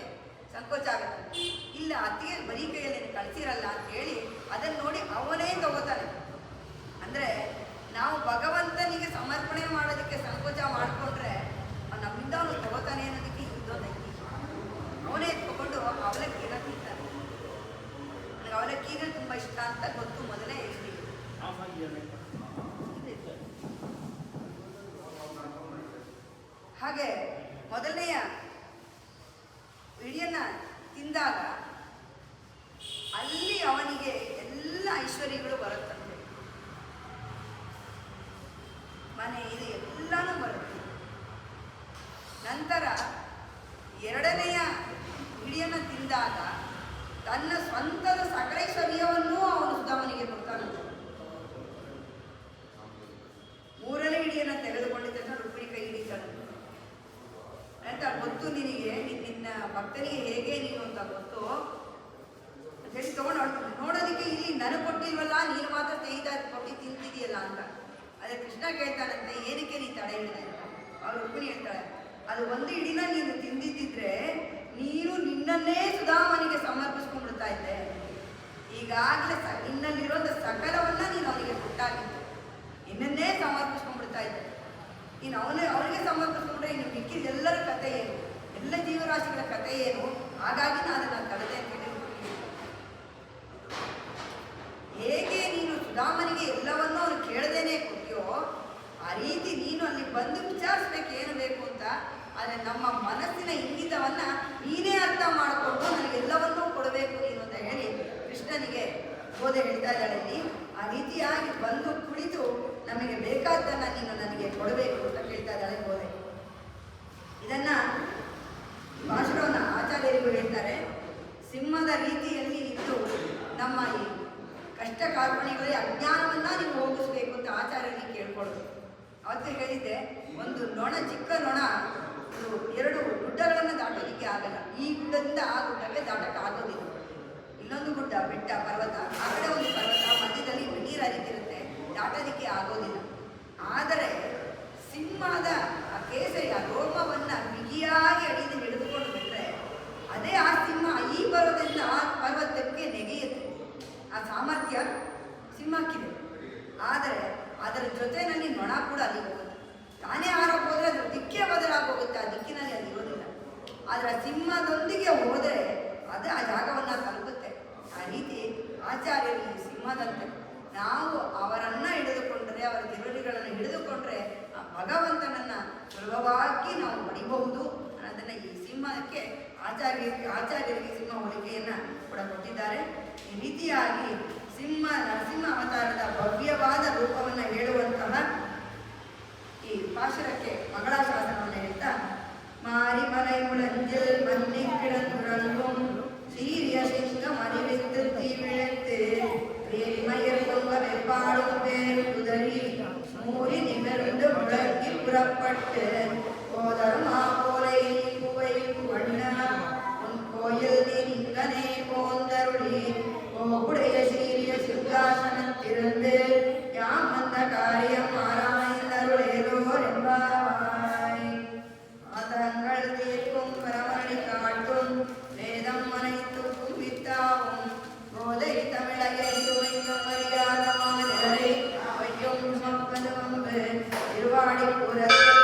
ಸಂಕೋಚ ಆಗುತ್ತೆ. ಇಲ್ಲ, ಅತ್ತಿಗೆ ಬರೀ ಕೈಯಲ್ಲಿ ಕಳಿಸಿರಲ್ಲ ಅಂತ ಹೇಳಿ ಅದನ್ನು ನೋಡಿ ಅವನೇ ತಗೋತಾನೆ. ಅಂದರೆ ನಾವು ಭಗವಂತನಿಗೆ ಸಮರ್ಪಣೆ ಮಾಡೋದಕ್ಕೆ ಸಂಕೋಚ ಮಾಡಿಕೊಂಡ್ರೆ ನಮ್ಮಿಂದ ಅವನು ತಗೋತಾನೆ ಅನ್ನೋದಕ್ಕೆ ಇದೊಂದು ಐತಿ. ಅವನೇ ತಗೊಂಡು ಅವಲಕ್ಕಿನ ತಿಂತಾನೆ. ನನಗೆ ಅವಲಕ್ಕಿ ಅಂದರೆ ತುಂಬ ಇಷ್ಟ ಅಂತ ಗೊತ್ತು ಮೊದಲೇ ಹೇಳಿ. ಹಾಗೆ ಮೊದಲನೆಯ ಇಡಿಯನ್ನ ತಿಂದಾಗ ಅಲ್ಲಿ ಅವನಿಗೆ ಎಲ್ಲ ಐಶ್ವರ್ಯಗಳು ಬರುತ್ತಂತೆ. ಮನೆ ಇದು ಎಲ್ಲನೂ ಬರುತ್ತೆ. ನಂತರ ಎರಡನೆಯ ಇಡಿಯನ್ನ ತಿಂದಾಗ ತನ್ನ ಸ್ವಂತದ ಸಕಲೈಶ್ವರ್ಯವನ್ನೂ ಅವನು ಸುಧಾಮನಿಗೆ ಕೊಡ್ತಾನಂತೆ. ಮೂರನೇ ಇಡಿಯನ್ನ ತೆಗೆದುಕೊಂಡಿದ್ದ ರುಕ್ಮಿಣಿ ಕೈ ಹಿಡಿತಾನಂತೆ. ಅಂತ ಗೊತ್ತು ನಿನಗೆ, ನಿನ್ನ ಭಕ್ತನಿಗೆ ಹೇಗೆ ನೀನು ಅಂತ ಗೊತ್ತು ಅಂತ ಹೇಳಿ ತಗೊಂಡು ನೋಡೋದಕ್ಕೆ ಇಲ್ಲಿ ನನಗೆ ಕೊಟ್ಟಿಲ್ವಲ್ಲ, ನೀನು ಮಾತ್ರ ಕೊಟ್ಟು ತಿಂತಿದೆಯಲ್ಲ ಅಂತ. ಅದೇ ಕೃಷ್ಣ ಕೇಳ್ತಾನಂತೆ, ಏನಕ್ಕೆ ನೀನು ತಡೆ ಹಿಡಿದೆ ಅಂತ. ಅವ್ರು ರುಕ್ಮಿಣಿ ಹೇಳ್ತಾಳೆ, ಅದು ಒಂದು ಇಡಿನ ನೀನು ತಿಂದಿದ್ದಿದ್ರೆ ನೀನು ನಿನ್ನನ್ನೇ ಸುಧಾಮನಿಗೆ ಸಮರ್ಪಿಸ್ಕೊಂಡ್ಬಿಡ್ತಾ ಇದ್ದೆ. ಈಗಾಗಲೇ ನಿನ್ನಲ್ಲಿರೋಂಥ ಸಕಲವನ್ನ ನೀನು ಅವನಿಗೆ ಕೊಟ್ಟಾಗಿತ್ತು, ನಿನ್ನನ್ನೇ ಸಮರ್ಪಿಸ್ಕೊಂಡ್ಬಿಡ್ತಾ ಇದ್ದೆ. ನೀನು ಅವನಿಗೆ ಸಮರ್ಪಿಸ್ಕೊಂಡ್ರೆ ಇನ್ನು ಮಿಕ್ಕಿದೆಲ್ಲರ ಕಥೆ ಏನು, ಎಲ್ಲ ಜೀವರಾಶಿಗಳ ಕಥೆ ಏನು. ಹಾಗಾಗಿ ನಾನು ಅದನ್ನು ತಡೆದೆ ಅಂತ ಹೇಳಿ ಹೇಗೆ ನೀನು ಸುಧಾಮನಿಗೆ ಎಲ್ಲವನ್ನೂ ಅವನು ಕೇಳದೇನೆ ಕೊಟ್ಟಿಯೋ ಆ ರೀತಿ ನೀನು ಅಲ್ಲಿ ಬಂದು ವಿಚಾರಿಸ್ಬೇಕು ಏನು ಬೇಕು ಅಂತ. ಆದರೆ ನಮ್ಮ ಮನಸ್ಸಿನ ಇಂಗಿತವನ್ನ ನೀನೇ ಅರ್ಥ ಮಾಡಿಕೊಂಡು ನನಗೆಲ್ಲವನ್ನೂ ಕೊಡಬೇಕು ನೀನು ಅಂತ ಹೇಳಿ ಕೃಷ್ಣನಿಗೆ ಗೋದೆ ಹೇಳ್ತಾ ಇದ್ದಾಳೆ ಇಲ್ಲಿ. ಆ ರೀತಿಯಾಗಿ ಬಂದು ಕುಳಿತು ನಮಗೆ ಬೇಕಾದ್ದನ್ನ ನೀನು ನನಗೆ ಕೊಡಬೇಕು ಅಂತ ಕೇಳ್ತಾ ಇದ್ದಾಳೆ ಗೋದೆ. ಇದನ್ನ ಭಾಷಣವನ್ನು ಆಚಾರ್ಯರಿಗೂ ಹೇಳ್ತಾರೆ. ಸಿಂಹದ ರೀತಿಯಲ್ಲಿ ಇದ್ದು ನಮ್ಮ ಈ ಕಷ್ಟ ಕಾರ್ಪಣ್ಯಗಳಲ್ಲಿ ಅಜ್ಞಾನವನ್ನ ನೀವು ಹೋಗಿಸ್ಬೇಕು ಅಂತ ಆಚಾರ್ಯರಿಗೆ ಕೇಳ್ಕೊಳ್ಳೋದು. ಅವತ್ತು ಹೇಳಿದ್ದೆ, ಒಂದು ನೊಣ, ಚಿಕ್ಕ ನೊಣ ಎರಡು ಗುಡ್ಡಗಳನ್ನು ದಾಟೋದಕ್ಕೆ ಆಗಲ್ಲ. ಈ ಗುಡ್ಡದಿಂದ ಆ ಗುಡ್ಡಕ್ಕೆ ದಾಟಕ್ಕೆ ಆಗೋದಿಲ್ಲ. ಇಲ್ಲೊಂದು ಗುಡ್ಡ, ಬೆಟ್ಟ, ಪರ್ವತ, ಆ ಕಡೆ ಒಂದು ಪರ್ವತ, ಮಧ್ಯದಲ್ಲಿ ನೀರು ಹರಿತಿರುತ್ತೆ, ದಾಟೋದಕ್ಕೆ ಆಗೋದಿಲ್ಲ. ಆದರೆ ಸಿಂಹದ ಆ ಕೇಸರಿ ಆ ರೋಮವನ್ನು ಬಿಗಿಯಾಗಿ ಅಡಿಯಿಂದ ಹಿಡಿದುಕೊಂಡು ಬಿಟ್ಟರೆ ಅದೇ ಆ ಸಿಂಹ ಈ ಪರ್ವತದಿಂದ ಆ ಪರ್ವತಕ್ಕೆ ನೆಗೆಯುತ್ತೆ. ಆ ಸಾಮರ್ಥ್ಯ ಸಿಂಹಕ್ಕಿದೆ. ಆದರೆ ಅದರ ಜೊತೆಯಲ್ಲಿ ನೊಣ ಕೂಡ ಅಲ್ಲಿ ಹೋಗುತ್ತೆ. ತಾನೇ ಆರೋಪ ಹೋದರೆ ಅದ್ರ ದಿಕ್ಕೇ ಬದಲಾಗೋಗುತ್ತೆ, ಆ ದಿಕ್ಕಿನಲ್ಲಿ ಅದು ಇರೋದಿಲ್ಲ. ಆದರೆ ಸಿಂಹದೊಂದಿಗೆ ಹೋದರೆ ಅದು ಆ ಜಾಗವನ್ನು ತಲುಪುತ್ತೆ. ಆ ರೀತಿ ಆಚಾರ್ಯರು ಸಿಂಹದಂತೆ ನಾವು ಅವರನ್ನ ಹಿಡಿದುಕೊಂಡ್ರೆ, ಅವರ ತಿರುಳಿಗಳನ್ನು ಹಿಡಿದುಕೊಂಡ್ರೆ ಆ ಭಗವಂತನನ್ನ ಸುಲಭವಾಗಿ ನಾವು ಪಡಿಬಹುದು ಅನ್ನೋದನ್ನ ಈ ಸಿಂಹಕ್ಕೆ ಆಚಾರ್ಯರಿಗೆ ಸಿಂಹ ಹೋಲಿಕೆಯನ್ನ ಕೂಡ ಕೊಟ್ಟಿದ್ದಾರೆ. ಈ ರೀತಿಯಾಗಿ ನರಸಿಂಹ ಅವತಾರದ ಭವ್ಯವಾದ ರೂಪವನ್ನು ಹೇಳುವಂತಹ ಈ ಪಾಶುರಕ್ಕೆ ಮಂಗಳಾಶಾಸನವನ್ನು ಹೇಳ್ತಾ, மாரிமலை முழஞ்சில் மன்னி கிடந்துறங்கும் சீரிய சிங்கம் அறிவித்து தீவிழைத்து வேலிமயர் பொங்க வெப்பாடும் வேறு குதறி மூறி நிமிர்ந்து முழங்கி புறப்பட்டு போதருமா போலை புவை வண்ண உன் கோயில் நீங்கனே போந்தருளி கோகுடைய சீரிய சிங்காசனத்திருந்து யாம் வந்த காரியம் ஆராய்ந்தருளேலோர் என்பாய். ஆதங்கள் தீர்க்கும் பரமணி காட்டும் வேதம் அனைத்துக்கும் வித்தாவும் போதை தமிழகை துவைக்கும் அறியாத மாநிலரை வையும் சுமப்பது வம்பு திருவாடி புறத்து